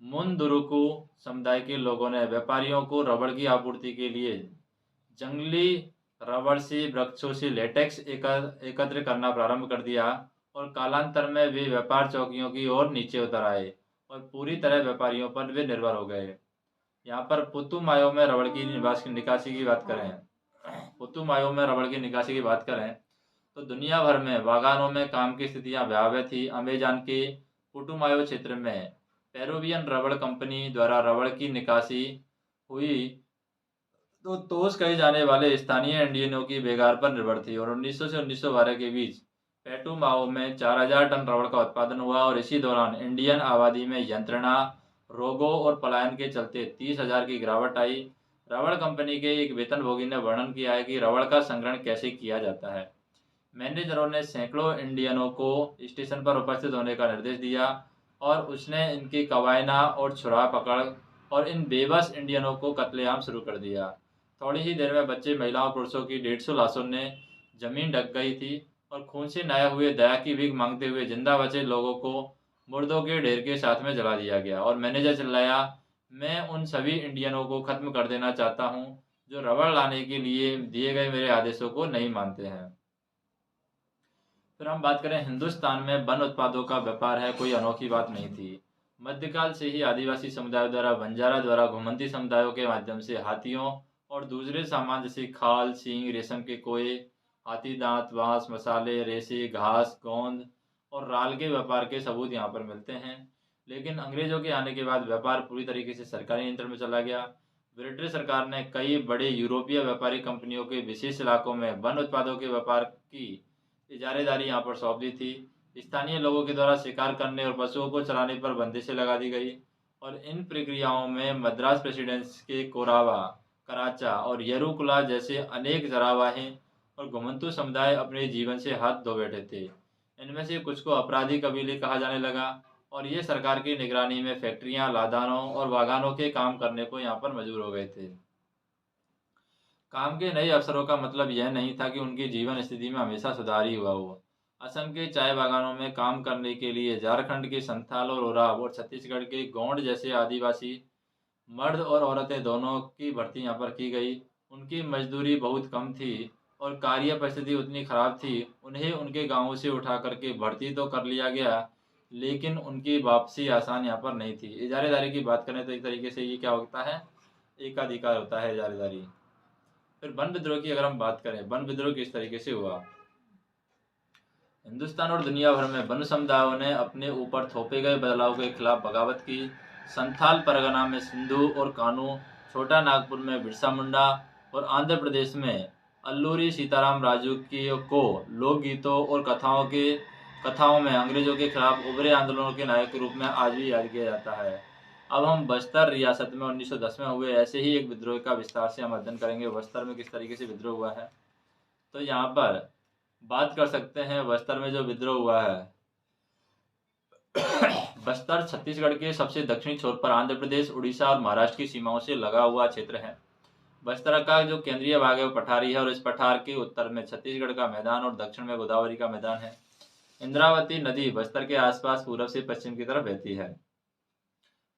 मुनदुरुकु समुदाय के लोगों ने व्यापारियों को रबड़ की आपूर्ति के लिए जंगली रबड़ से वृक्षों से लेटेक्स एकत्र करना प्रारंभ कर दिया और कालांतर में वे व्यापार चौकियों की ओर नीचे उतर आए और पूरी तरह व्यापारियों पर वे निर्भर हो गए। यहाँ पर पुतुमायो में रबड़ की निकासी की बात करें, पुतुमायो में रबड़ की निकासी की बात करें तो दुनिया भर में बागानों में काम की स्थितियां भयावह थी। अमेज़न के पुटुमायो क्षेत्र में पेरुवियन रबड़ कंपनी द्वारा रबड़ की निकासी हुई तो तोस कहे जाने वाले स्थानीय इंडियनों की बेगार पर निर्भर थी और 1900 से 1912 के बीच पेटुमाओ में 4000 टन रबड़ का उत्पादन हुआ और इसी दौरान इंडियन आबादी में यंत्रणा, रोगों और पलायन के चलते 30,000 की गिरावट आई। रबड़ कंपनी के एक वेतनभोगी ने वर्णन किया है कि रबड़ का संग्रहण कैसे किया जाता है। मैनेजरों ने सैकड़ों इंडियनों को स्टेशन पर उपस्थित होने का निर्देश दिया और उसने इनकी कवायना और छुरा पकड़ और इन बेबस इंडियनों को कत्लेआम शुरू कर दिया। थोड़ी ही देर में बच्चे, महिलाओं और पुरुषों की 150 लाशों ने जमीन ढक गई थी और खून से नहाए हुए दया की भीख मांगते हुए जिंदा बचे लोगों को मुर्दों के ढेर के साथ में जला दिया गया। और मैनेजर चिल्लाया, मैं उन सभी इंडियनों को खत्म कर देना चाहता हूँ जो रबड़ लाने के लिए दिए गए मेरे आदेशों को नहीं मानते हैं। फिर हम बात करें, हिंदुस्तान में वन उत्पादों का व्यापार है कोई अनोखी बात नहीं थी। मध्यकाल से ही आदिवासी समुदायों द्वारा बंजारा द्वारा घुमंती समुदायों के माध्यम से हाथियों और दूसरे सामान जैसे खाल, सींग, रेशम के कोए, हाथी दांत, बांस, मसाले, रेशे, घास, गोंद और राल के व्यापार के सबूत यहाँ पर मिलते हैं। लेकिन अंग्रेजों के आने के बाद व्यापार पूरी तरीके से सरकारी नियंत्रण में चला गया। ब्रिटिश सरकार ने कई बड़े यूरोपीय व्यापारी कंपनियों के विशेष इलाकों में वन उत्पादों के व्यापार की इजारेदारी यहाँ पर सौंप दी थी। स्थानीय लोगों के द्वारा शिकार करने और पशुओं को चलाने पर बंदिशें लगा दी गई और इन प्रक्रियाओं में मद्रास प्रेसिडेंस के कोरावा, कराचा और येरुकुला जैसे अनेक जरावाहे और घुमंतू समुदाय अपने जीवन से हाथ धो बैठे थे। इनमें से कुछ को अपराधी कबीले कहा जाने लगा और ये सरकार की निगरानी में फैक्ट्रियां, लादानों और बागानों के काम करने को यहाँ पर मजबूर हो गए थे। काम के नए अवसरों का मतलब यह नहीं था कि उनकी जीवन स्थिति में हमेशा सुधार ही हुआ हो। असम के चाय बागानों में काम करने के लिए झारखंड के संथाल और ओराव और छत्तीसगढ़ के गोंड जैसे आदिवासी मर्द और औरतें दोनों की भर्ती यहाँ पर की गई। उनकी मजदूरी बहुत कम थी और कार्य परिस्थिति उतनी खराब थी। उन्हें उनके गांवों से उठा करके भर्ती तो कर लिया गया, लेकिन उनकी वापसी आसान यहाँ पर नहीं थी। इजारेदारी की बात करें तो एक तरीके से ये क्या होता है, एकाधिकार होता है इजारेदारी। फिर वन विद्रोह की अगर हम बात करें, वन विद्रोह किस तरीके से हुआ। हिंदुस्तान और दुनिया भर में वन समुदायों ने अपने ऊपर थोपे गए बदलाव के खिलाफ बगावत की। संथाल परगना में सिंधु और कानू, छोटा नागपुर में बिरसा मुंडा और आंध्र प्रदेश में अल्लूरी सीताराम राजू की को लोकगीतों और कथाओं में अंग्रेजों के खिलाफ उभरे आंदोलनों के नायक के रूप में आज भी याद किया जाता है। अब हम बस्तर रियासत में 1910 में हुए ऐसे ही एक विद्रोह का विस्तार से हम अध्ययन करेंगे। बस्तर में किस तरीके से विद्रोह हुआ है, तो यहाँ पर बात कर सकते हैं बस्तर में जो विद्रोह हुआ है। बस्तर छत्तीसगढ़ के सबसे दक्षिणी छोर पर आंध्र प्रदेश, उड़ीसा और महाराष्ट्र की सीमाओं से लगा हुआ क्षेत्र है। बस्तर का जो केंद्रीय भाग है वो पठारी है और इस पठार के उत्तर में छत्तीसगढ़ का मैदान और दक्षिण में गोदावरी का मैदान है। इंद्रावती नदी बस्तर के आसपास पूर्व से पश्चिम की तरफ बहती है।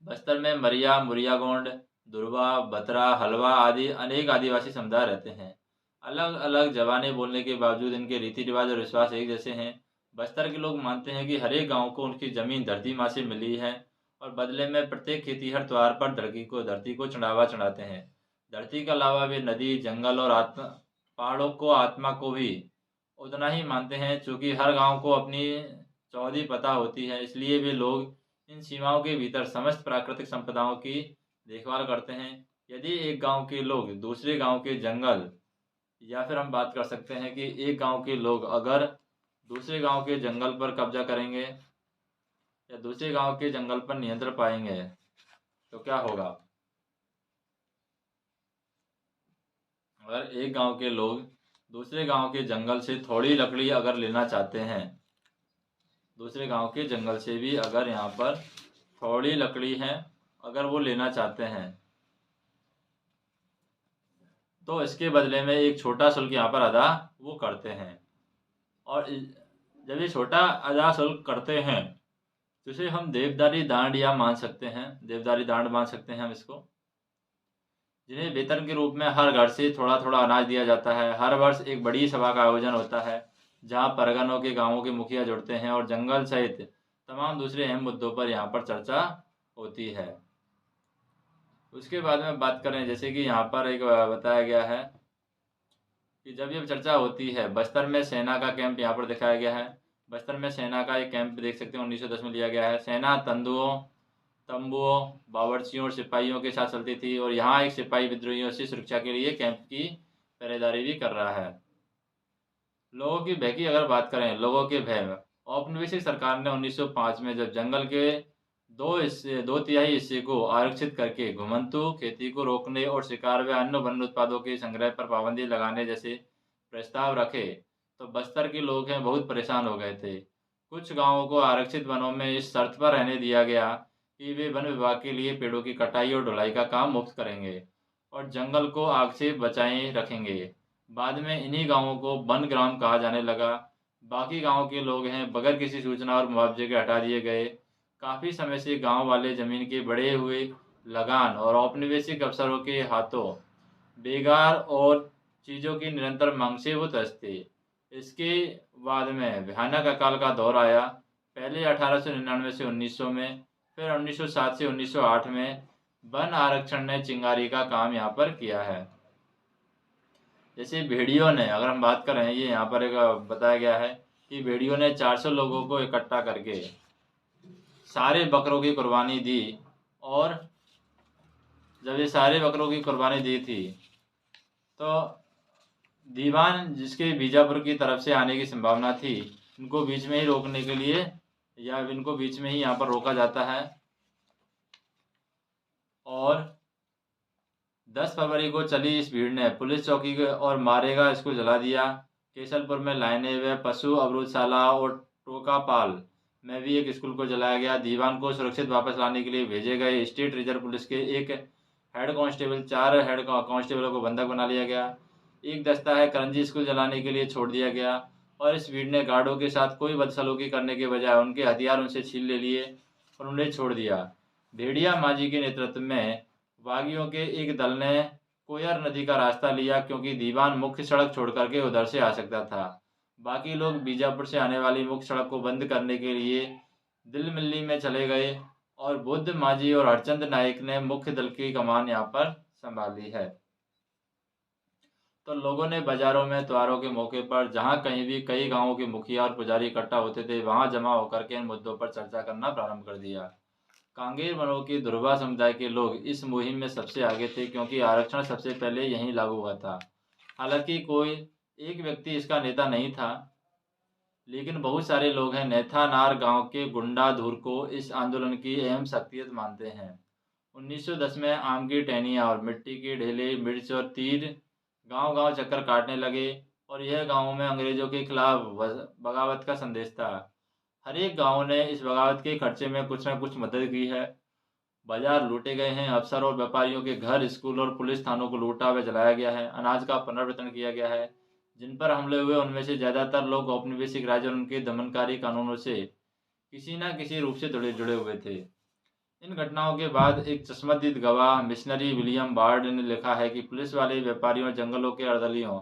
बस्तर में मरिया, मुरिया गोंड, दुर्वा, बतरा, हलवा आदि अनेक आदिवासी समुदाय रहते हैं। अलग अलग जबानें बोलने के बावजूद इनके रीति रिवाज और विश्वास एक जैसे हैं। बस्तर के लोग मानते हैं कि हर एक गांव को उनकी जमीन धरती माँ से मिली है और बदले में प्रत्येक खेती हर त्योहार पर धरती को चढ़ावा चढ़ाते हैं। धरती के अलावा वे नदी, जंगल और आत्मा पहाड़ों को, आत्मा को भी उतना ही मानते हैं। चूंकि हर गांव को अपनी चौधी पता होती है, इसलिए वे लोग इन सीमाओं के भीतर समस्त प्राकृतिक संपदाओं की देखभाल करते हैं। यदि एक गांव के लोग दूसरे गांव के जंगल, या फिर हम बात कर सकते हैं कि एक गांव के लोग अगर दूसरे गांव के जंगल पर कब्जा करेंगे या दूसरे गांव के जंगल पर नियंत्रण पाएंगे तो क्या होगा? अगर एक गांव के लोग दूसरे गांव के जंगल से थोड़ी लकड़ी अगर लेना चाहते हैं, दूसरे गांव के जंगल से भी अगर यहाँ पर थोड़ी लकड़ी है अगर वो लेना चाहते हैं, तो इसके बदले में एक छोटा शुल्क यहाँ पर अदा वो करते हैं। और जब ये छोटा अदा शुल्क करते हैं तो इसे हम देवदारी दांड या मान सकते हैं, देवदारी दांड मान सकते हैं हम इसको, जिन्हें वेतन के रूप में हर घर से थोड़ा थोड़ा अनाज दिया जाता है। हर वर्ष एक बड़ी सभा का आयोजन होता है जहां परगनों के गांवों के मुखिया जुड़ते हैं और जंगल सहित तमाम दूसरे अहम मुद्दों पर यहाँ पर चर्चा होती है। उसके बाद में बात करें, जैसे कि यहाँ पर एक बताया गया है कि जब ये चर्चा होती है, बस्तर में सेना का कैंप यहाँ पर दिखाया गया है। बस्तर में सेना का एक कैंप देख सकते हैं, 1910 में लिया गया है। सेना तंबुओं, बावर्चियों और सिपाहियों के साथ चलती थी और यहाँ एक सिपाही विद्रोहियों से सुरक्षा के लिए कैंप की पहरेदारी भी कर रहा है। लोगों की भय की अगर बात करें, लोगों के भय में औपनिवेशिक सरकार ने 1905 में जब जंगल के 2/3 हिस्से को आरक्षित करके घुमंतू खेती को रोकने और शिकार व अन्य वन्य उत्पादों के संग्रह पर पाबंदी लगाने जैसे प्रस्ताव रखे, तो बस्तर के लोग हैं बहुत परेशान हो गए थे। कुछ गांवों को आरक्षित वनों में इस शर्त पर रहने दिया गया कि वे वन विभाग के लिए पेड़ों की कटाई और ढुलाई का काम मुफ्त करेंगे और जंगल को आग से बचाए रखेंगे। बाद में इन्हीं गांवों को वन ग्राम कहा जाने लगा। बाकी गांव के लोग हैं बगैर किसी सूचना और मुआवजे के हटा दिए गए। काफ़ी समय से गांव वाले ज़मीन के बढ़े हुए लगान और औपनिवेशिक अफसरों के हाथों बेगार और चीज़ों की निरंतर मांग से वो त्रस्त थे। इसके बाद में भयानक अकाल का दौर आया, पहले 1899 से 1900 में, फिर 1907 से 1908 में वन आरक्षण ने चिंगारी का काम यहाँ पर किया है। जैसे भेड़ियों ने, अगर हम बात करें, ये यहाँ पर एक बताया गया है कि भेड़ियों ने 400 लोगों को इकट्ठा करके सारे बकरों की कुर्बानी दी और जब ये सारे बकरों की कुर्बानी दी थी तो दीवान, जिसके बीजापुर की तरफ से आने की संभावना थी, इनको बीच में ही रोकने के लिए या इनको बीच में ही यहाँ पर रोका जाता है और 10 फरवरी को चली इस भीड़ ने पुलिस चौकी और मारेगा इसको जला दिया। केसलपुर में लाइने व पशु अवरोधशाला और टोकापाल में भी एक स्कूल को जलाया गया। दीवान को सुरक्षित वापस लाने के लिए भेजे गए स्टेट रिजर्व पुलिस के एक हेड कांस्टेबल, 4 हेड कांस्टेबलों को बंधक बना लिया गया। एक दस्ता है करंजी स्कूल जलाने के लिए छोड़ दिया गया और इस भीड़ ने गार्डों के साथ कोई बदसलूकी करने के बजाय उनके हथियार उनसे छीन ले लिए और उन्हें छोड़ दिया। भेड़िया माझी के नेतृत्व में बागियों के एक दल ने कोयर नदी का रास्ता लिया क्योंकि दीवान मुख्य सड़क छोड़ करके उधर से आ सकता था। बाकी लोग बीजापुर से आने वाली मुख्य सड़क को बंद करने के लिए दिलमिल्ली में चले गए और बुद्ध माझी और हरचंद नायक ने मुख्य दल की कमान यहाँ पर संभाली है। तो लोगों ने बाजारों में त्योहारों के मौके पर जहाँ कहीं भी कई गांवों के मुखिया और पुजारी इकट्ठा होते थे, वहां जमा होकर के इन मुद्दों पर चर्चा करना प्रारंभ कर दिया। कांगेर वनों के दुर्वा समुदाय के लोग इस मुहिम में सबसे आगे थे क्योंकि आरक्षण सबसे पहले यहीं लागू हुआ था। हालांकि कोई एक व्यक्ति इसका नेता नहीं था, लेकिन बहुत सारे लोग हैं। नेथानार गांव के गुंडा धूर को इस आंदोलन की अहम शख्सियत मानते हैं। 1910 में आम की टहनियाँ और मिट्टी के ढेले, मिर्च और तीर गांव गांव चक्कर काटने लगे और यह गांवों में अंग्रेजों के खिलाफ बगावत का संदेश था। हर एक गांव ने इस बगावत के खर्चे में कुछ न कुछ मदद की है। बाजार लूटे गए हैं, अफसर और व्यापारियों के घर, स्कूल और पुलिस थानों को लूटा व जलाया गया है। अनाज का पुनर्वितरण किया गया है। जिन पर हमले हुए उनमें से ज़्यादातर लोग औपनिवेशिक राज और उनके दमनकारी कानूनों से किसी न किसी रूप से जुड़े हुए थे। इन घटनाओं के बाद एक चश्मदीद गवाह मिशनरी विलियम बार्ड ने लिखा है कि पुलिस वाले व्यापारियों, जंगलों के अर्दलियों,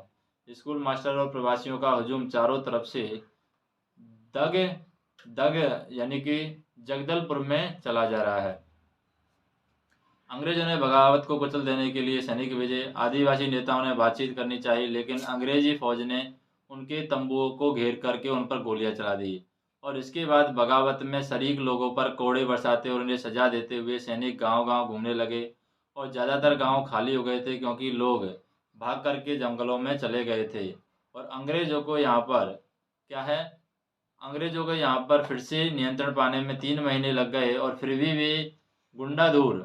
स्कूल मास्टर और प्रवासियों का हजूम चारों तरफ से दग दग यानी कि जगदलपुर में चला जा रहा है। अंग्रेजों ने बगावत को कुचल देने के लिए सैनिक भेजे। आदिवासी नेताओं ने बातचीत करनी चाहिए, लेकिन अंग्रेजी फौज ने उनके तंबुओं को घेर करके उन पर गोलियां चला दी और इसके बाद बगावत में शरीक लोगों पर कोड़े बरसाते और उन्हें सजा देते हुए सैनिक गांव-गांव घूमने लगे और ज़्यादातर गांव खाली हो गए थे क्योंकि लोग भाग करके जंगलों में चले गए थे। और अंग्रेजों को यहाँ पर फिर से नियंत्रण पाने में 3 महीने लग गए और फिर भी वे गुंडाधूर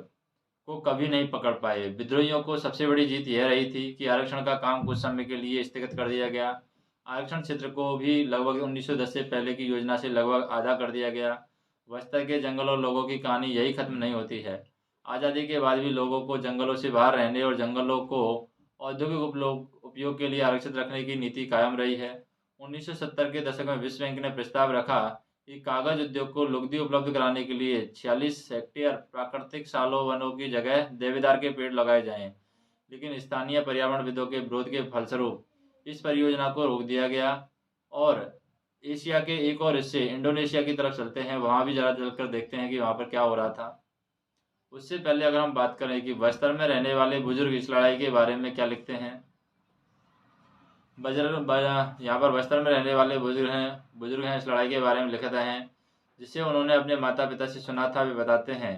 को कभी नहीं पकड़ पाए। विद्रोहियों को सबसे बड़ी जीत यह रही थी कि आरक्षण का काम कुछ समय के लिए स्थगित कर दिया गया। आरक्षण क्षेत्र को भी लगभग 1910 से पहले की योजना से लगभग आधा कर दिया गया। बस्तर के जंगलों लोगों की कहानी यही खत्म नहीं होती है। आज़ादी के बाद भी लोगों को जंगलों से बाहर रहने और जंगलों को औद्योगिक उपयोग के लिए आरक्षित रखने की नीति कायम रही है। 1970 के दशक में विश्व बैंक ने प्रस्ताव रखा कि कागज उद्योग को लुगदी उपलब्ध कराने के लिए 46 हेक्टेयर प्राकृतिक सालों वनों की जगह देवदार के पेड़ लगाए जाएं, लेकिन स्थानीय पर्यावरणविदों के विरोध के फलस्वरूप इस परियोजना को रोक दिया गया। और एशिया के एक और हिस्से इंडोनेशिया की तरफ चलते हैं, वहाँ भी ज़रा चलकर देखते हैं कि वहाँ पर क्या हो रहा था। उससे पहले अगर हम बात करें कि बस्तर में रहने वाले बुजुर्ग इस लड़ाई के बारे में क्या लिखते हैं। यहाँ पर बस्तर में रहने वाले बुजुर्ग हैं इस लड़ाई के बारे में लिखते हैं जिसे उन्होंने अपने माता पिता से सुना था। वे बताते हैं,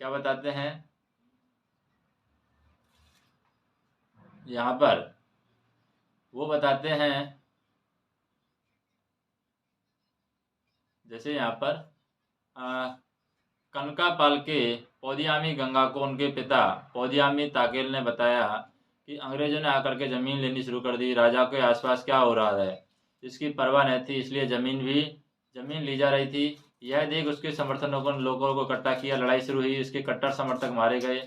क्या बताते हैं यहाँ पर, वो बताते हैं जैसे यहाँ पर कनकापाल के पौदियामी गंगा को उनके पिता पौदियामी ताकेल ने बताया कि अंग्रेजों ने आकर के ज़मीन लेनी शुरू कर दी। राजा के आसपास क्या हो रहा है इसकी परवाह नहीं थी, इसलिए ज़मीन ली जा रही थी। यह देख उसके समर्थकों को लोगों को इकट्ठा किया। लड़ाई शुरू हुई, इसके कट्टर समर्थक मारे गए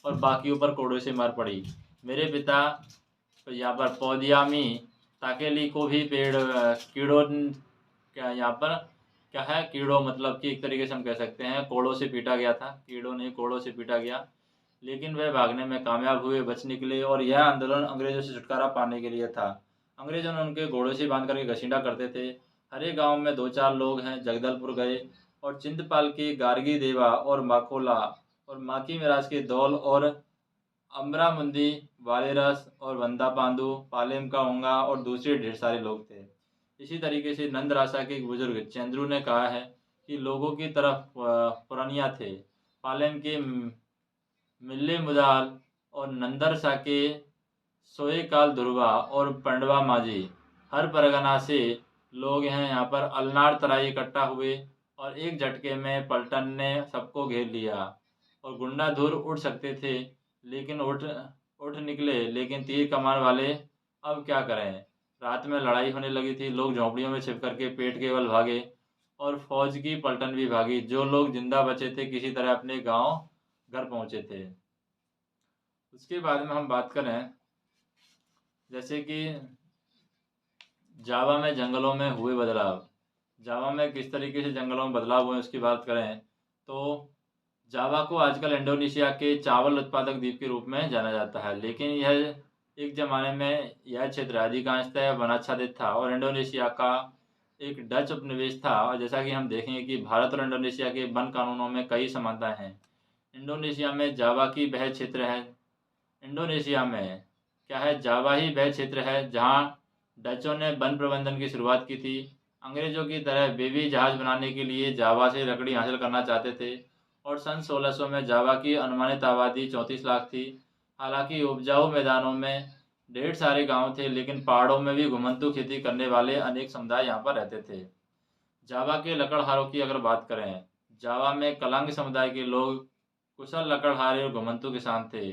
और बाकियों पर कोड़ों से मार पड़ी। मेरे पिता तो यहाँ पर पौदियामी ताकेली को भी कीड़ों क्या यहाँ पर क्या है, कीड़ों मतलब कि एक तरीके से हम कह सकते हैं कोड़ों से पीटा गया था। कीड़ों नहीं, कोड़ों से पीटा गया, लेकिन वह भागने में कामयाब हुए, बच निकले। और यह आंदोलन अंग्रेजों से छुटकारा पाने के लिए था। अंग्रेजों ने उनके घोड़ों से बांध करके घसीटा करते थे। हर एक गाँव में 2-4 लोग हैं। जगदलपुर गए और चिंतपाल के गार्गी देवा और माकोला और माकी मिराज के दौल और अमरामुंदी वालेरस और वंदा पांडु पालेम का ओंगा और दूसरे ढेर सारे लोग थे। इसी तरीके से नंद रासा के एक बुजुर्ग चंद्रू ने कहा है कि लोगों की तरफ पुरानिया थे। पालेम के मिल्ले मुदाल और नंदरसा के सोएकाल दुर्गा और पंडवा माझी, हर परगना से लोग हैं यहाँ पर अलनार तराई इकट्ठा हुए और एक झटके में पलटन ने सबको घेर लिया। और गुंडा धूर उड़ सकते थे लेकिन उठ निकले, लेकिन तीर कमान वाले अब क्या करें। रात में लड़ाई होने लगी थी। लोग झोंपड़ियों में छिप करके पेट के बल भागे और फौज की पलटन भी भागी। जो लोग जिंदा बचे थे किसी तरह अपने गांव घर पहुंचे थे। उसके बाद में हम बात करें जैसे कि जावा में जंगलों में हुए बदलाव। जावा में किस तरीके से जंगलों में बदलाव हुए उसकी बात करें तो जावा को आजकल इंडोनेशिया के चावल उत्पादक द्वीप के रूप में जाना जाता है, लेकिन यह एक ज़माने में यह क्षेत्र अधिकांशतः वनाच्छादित था और इंडोनेशिया का एक डच उपनिवेश था। और जैसा कि हम देखेंगे कि भारत और इंडोनेशिया के वन कानूनों में कई समानताएं हैं। इंडोनेशिया में जावा की वह क्षेत्र है इंडोनेशिया में क्या है, जावा ही वह क्षेत्र है जहां डचों ने वन प्रबंधन की शुरुआत की थी। अंग्रेजों की तरह वे भी जहाज बनाने के लिए जावा से लकड़ी हासिल करना चाहते थे और सन 1600 में जावा की अनुमानित आबादी 34 लाख थी। हालांकि उपजाऊ मैदानों में ढेर सारे गांव थे, लेकिन पहाड़ों में भी घुमंतू खेती करने वाले अनेक समुदाय यहाँ पर रहते थे। जावा के लकड़हारों की अगर बात करें, जावा में कलांग समुदाय के लोग कुशल लकड़हारे और घुमंतू किसान थे।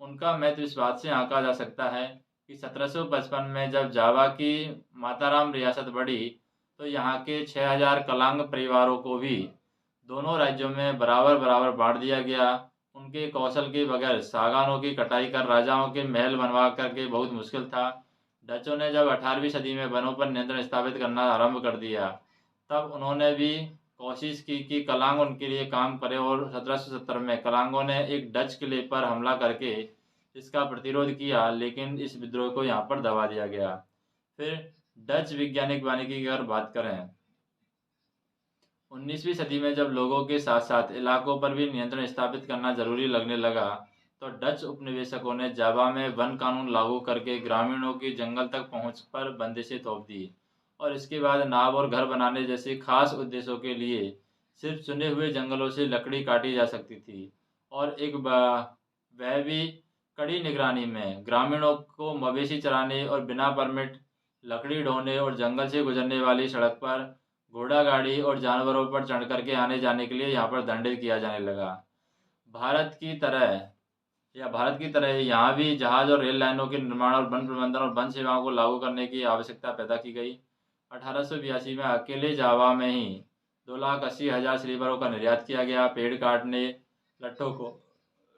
उनका महत्व इस बात से आंका जा सकता है कि 1755 में जब जावा की माताराम रियासत बढ़ी तो यहाँ के 6000 कलांग परिवारों को भी दोनों राज्यों में बराबर बराबर बांट दिया गया। उनके कौशल के बगैर सागौनों की कटाई कर राजाओं के महल बनवा करके बहुत मुश्किल था। डचों ने जब 18वीं सदी में वनों पर नियंत्रण स्थापित करना आरंभ कर दिया, तब उन्होंने भी कोशिश की कि कलांग उनके लिए काम करे और 1770 में कलांगों ने एक डच किले पर हमला करके इसका प्रतिरोध किया, लेकिन इस विद्रोह को यहाँ पर दबा दिया गया। फिर डच वैज्ञानिक वानिकी की अगर बात करें, 19वीं सदी में जब लोगों के साथ साथ इलाकों पर भी नियंत्रण स्थापित करना जरूरी लगने लगा, तो डच उपनिवेशकों ने जावा में वन कानून लागू करके ग्रामीणों की जंगल तक पहुंच पर बंदिशें थोप दी और इसके बाद नाव और घर बनाने जैसे खास उद्देश्यों के लिए सिर्फ चुने हुए जंगलों से लकड़ी काटी जा सकती थी। और वह भी कड़ी निगरानी में ग्रामीणों को मवेशी चराने और बिना परमिट लकड़ी ढोने और जंगल से गुजरने वाली सड़क पर घोड़ा गाड़ी और जानवरों पर चढ़ करके आने जाने के लिए यहाँ पर दंडित किया जाने लगा। भारत की तरह भारत की तरह यहाँ भी जहाज और रेल लाइनों के निर्माण और वन प्रबंधन और वन सेवाओं को लागू करने की आवश्यकता पैदा की गई। 1882 में अकेले जावा में ही 2,80,000 स्लीपरों का निर्यात किया गया। पेड़ काटने, लट्ठों को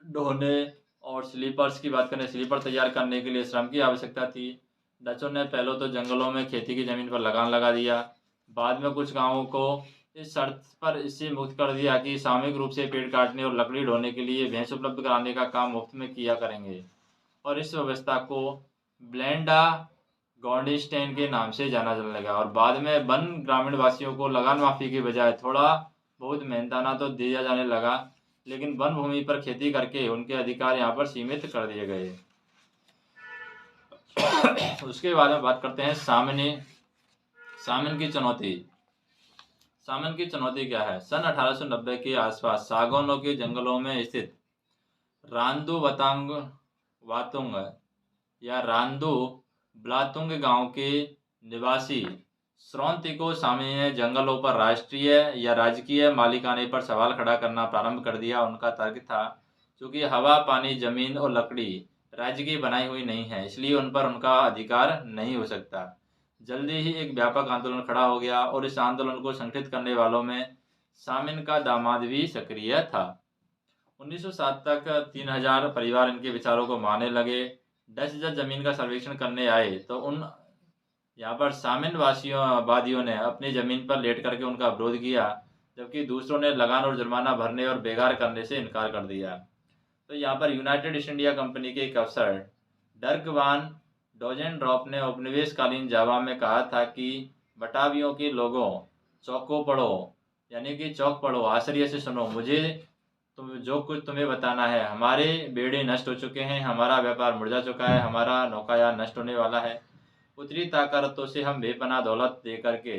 ढोने और स्लीपर्स की बात करें, स्लीपर तैयार करने के लिए श्रम की आवश्यकता थी। डचों ने पहले तो जंगलों में खेती की जमीन पर लगान लगा दिया, बाद में कुछ गांवों को इस शर्त पर इससे मुक्त कर दिया कि सामूहिक रूप से पेड़ काटने और लकड़ी ढोने के लिए भैंस उपलब्ध कराने का काम मुफ्त में किया करेंगे। और इस व्यवस्था को ब्लेंडा गॉन्डिस्टेन के नाम से जाना जाने लगा। और बाद में वन ग्रामीण वासियों को लगान माफी के बजाय थोड़ा बहुत मेहनताना तो दिया जाने लगा, लेकिन वन भूमि पर खेती करके उनके अधिकार यहाँ पर सीमित कर दिए गए। उसके बाद में बात करते हैं सामन की चुनौती। सामन की चुनौती क्या है? सन 1890 के आसपास सागौनों के जंगलों में स्थित रांदू वातुंग या रांदू ब्लातुंग गांव के निवासी श्रौंतिको सामी ने जंगलों पर राष्ट्रीय या राजकीय मालिकाने पर सवाल खड़ा करना प्रारंभ कर दिया। उनका तर्क था, क्योंकि हवा, पानी, जमीन और लकड़ी राज्य की बनाई हुई नहीं है, इसलिए उन पर उनका अधिकार नहीं हो सकता। जल्दी ही एक व्यापक आंदोलन खड़ा हो गया और इस आंदोलन को संगठित करने वालों में सामिन का दामाद भी सक्रिय था। 1907 तक 3,000 परिवार इनके विचारों को मानने लगे। डच जब जमीन का सर्वेक्षण करने आए तो यहाँ पर सामिन वादियों ने अपनी जमीन पर लेट करके उनका विरोध किया, जबकि दूसरों ने लगान और जुर्माना भरने और बेगार करने से इनकार कर दिया। तो यहाँ पर यूनाइटेड ईस्ट इंडिया कंपनी के एक अफसर डर्क वान डोजेनड्रॉप ने उपनिवेशकालीन जावा में कहा था कि बटावियों के लोगों, चौको पढ़ो, यानी कि चौक पढ़ो, आश्चर्य से सुनो, मुझे जो कुछ तुम्हें बताना है। हमारे बेड़े नष्ट हो चुके हैं, हमारा व्यापार मुरझा चुका है, हमारा नौकायान नष्ट होने वाला है। उत्तरी ताकतों से हम बेपनाह दौलत दे करके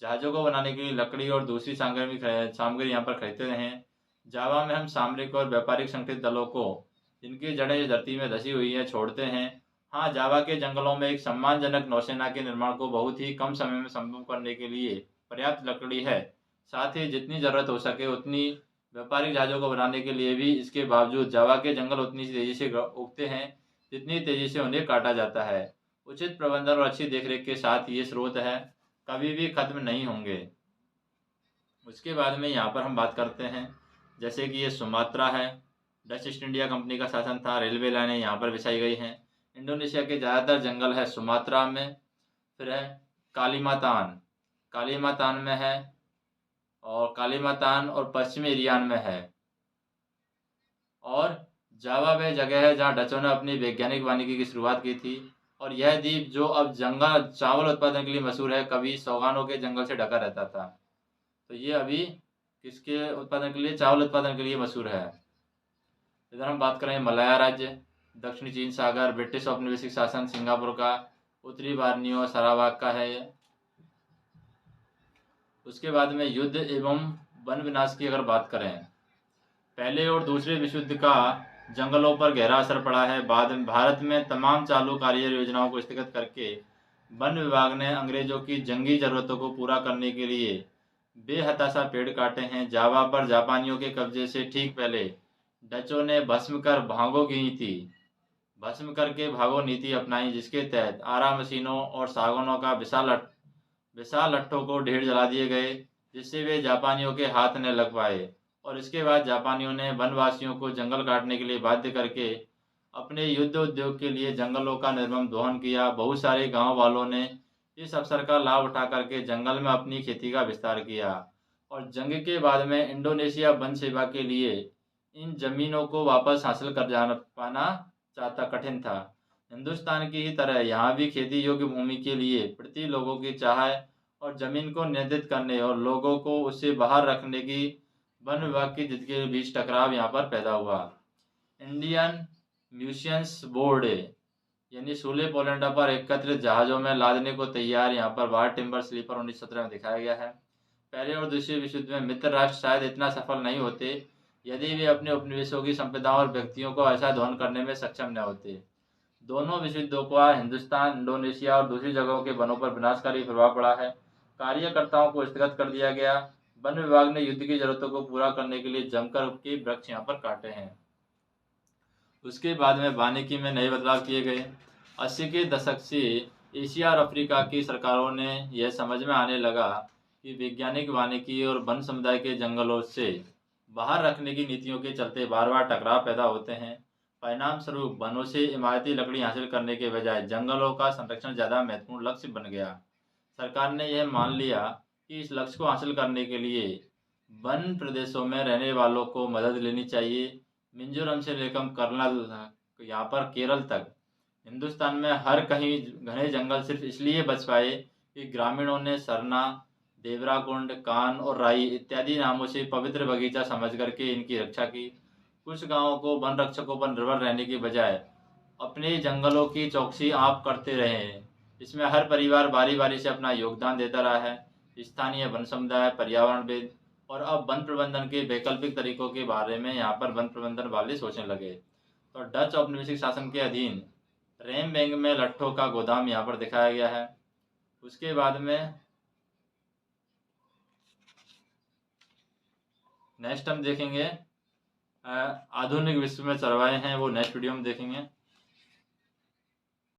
जहाज़ों को बनाने के लिए लकड़ी और दूसरी सामग्री यहाँ पर खरीदते हैं। जावा में हम सामरिक और व्यापारिक संगठित दलों को, जिनकी जड़ें धरती में धसी हुई हैं, छोड़ते हैं। हाँ, जावा के जंगलों में एक सम्मानजनक नौसेना के निर्माण को बहुत ही कम समय में संभव करने के लिए पर्याप्त लकड़ी है। साथ ही जितनी ज़रूरत हो सके उतनी व्यापारिक जहाज़ों को बनाने के लिए भी इसके बावजूद जावा के जंगल उतनी तेज़ी से उगते हैं जितनी तेज़ी से उन्हें काटा जाता है। उचित प्रबंधन और अच्छी देखरेख के साथ ये स्रोत है, कभी भी खत्म नहीं होंगे। उसके बाद में यहाँ पर हम बात करते हैं, जैसे कि ये सुमात्रा है, डच ईस्ट इंडिया कंपनी का शासन था, रेलवे लाइनें यहाँ पर बिछाई गई हैं। इंडोनेशिया के ज़्यादातर जंगल है सुमात्रा में। फिर है कालीमातान में है, और कालीमातान और पश्चिमी इरियान में है। और जावा वह जगह है जहाँ डचों ने अपनी वैज्ञानिक वानिकी की शुरुआत की थी। और यह द्वीप जो अब जंगल चावल उत्पादन के लिए मशहूर है, कभी सौगानों के जंगल से ढका रहता था। तो ये अभी किसके उत्पादन के लिए? चावल उत्पादन के लिए मशहूर है। इधर हम बात करें मलाया राज्य, दक्षिणी चीन सागर, ब्रिटिश औपनिवेशिक शासन, सिंगापुर का, उत्तरी बार्नियो, सरावाक का है। उसके बाद में युद्ध एवं वन विनाश की अगर बात करें, पहले और दूसरे विश्व युद्ध का जंगलों पर गहरा असर पड़ा है। बाद में भारत में तमाम चालू कार्य योजनाओं को स्थगित करके वन विभाग ने अंग्रेजों की जंगी जरूरतों को पूरा करने के लिए बेहताशा पेड़ काटे हैं। जावा पर जापानियों के कब्जे से ठीक पहले डचों ने भस्म करके भागो नीति अपनाई, जिसके तहत आरा मशीनों और सागौनों का विशाल लट्ठों को ढेर जला दिए गए, जिससे वे जापानियों के हाथ न लग पाए। और इसके बाद जापानियों ने वनवासियों को जंगल काटने के लिए बाध्य करके अपने युद्ध उद्योग के लिए जंगलों का निर्मम दोहन किया। बहुत सारे गांव वालों ने इस अवसर का लाभ उठा करके जंगल में अपनी खेती का विस्तार किया। और जंग के बाद में इंडोनेशिया वन सेवा के लिए इन जमीनों को वापस हासिल कर जाना पाना चाहता कठिन था। हिंदुस्तान की ही तरह यहाँ भी खेती योग्य भूमि के लिए प्रति लोगों की चाह और जमीन को नियंत्रित करने और लोगों को उससे बाहर रखने की वन विभाग की जिद के बीच टकराव यहाँ पर पैदा हुआ। इंडियन म्यूसियंस बोर्ड यानी सूले पोलैंडा पर एकत्रित जहाज़ों में लादने को तैयार यहाँ पर वार टिम्बर स्लीपर 1917 में दिखाया गया है। पहले और दूसरे विश्व युद्ध में मित्र राष्ट्र शायद इतना सफल नहीं होते यदि वे अपने उपनिवेशों की संपदाओं और व्यक्तियों को ऐसा दोहन करने में सक्षम न होते। दोनों विश्व युद्धों का हिंदुस्तान, इंडोनेशिया और दूसरी जगहों के वनों पर विनाशकारी प्रभाव पड़ा है। कार्यकर्ताओं को स्थगित कर दिया गया। वन विभाग ने युद्ध की जरूरतों को पूरा करने के लिए जमकर के वृक्ष यहाँ पर काटे हैं। उसके बाद में वानिकी में नए बदलाव किए गए। 80 के दशक से एशिया और अफ्रीका की सरकारों ने यह समझ में आने लगा कि वैज्ञानिक वानिकी और वन समुदाय के जंगलों से बाहर रखने की नीतियों के चलते बार बार टकराव पैदा होते हैं। परिणाम स्वरूप वनों से इमारती लकड़ी हासिल करने के बजाय जंगलों का संरक्षण ज़्यादा महत्वपूर्ण लक्ष्य बन गया। सरकार ने यह मान लिया कि इस लक्ष्य को हासिल करने के लिए वन प्रदेशों में रहने वालों को मदद लेनी चाहिए। मिजोरम से लेकर कर्नाटक यहाँ पर केरल तक हिंदुस्तान में हर कहीं घने जंगल सिर्फ इसलिए बच पाए कि ग्रामीणों ने सरना, देवराकुंड, कान और राई इत्यादि नामों से पवित्र बगीचा समझ करके इनकी रक्षा की। कुछ गांवों को वन रक्षकों पर निर्भर रहने के बजाय अपने जंगलों की चौकसी आप करते रहे हैं। इसमें हर परिवार बारी बारी से अपना योगदान देता रहा है। स्थानीय वन समुदाय, पर्यावरणविद और अब वन प्रबंधन के वैकल्पिक तरीकों के बारे में यहाँ पर वन प्रबंधन वाले सोचने लगे। तो डच औपनिवेशिक शासन के अधीन रेमबेंग में लट्ठों का गोदाम यहाँ पर दिखाया गया है। उसके बाद में नेक्स्ट हम देखेंगे आधुनिक विश्व में चरवाहे हैं, वो नेक्स्ट वीडियो में देखेंगे।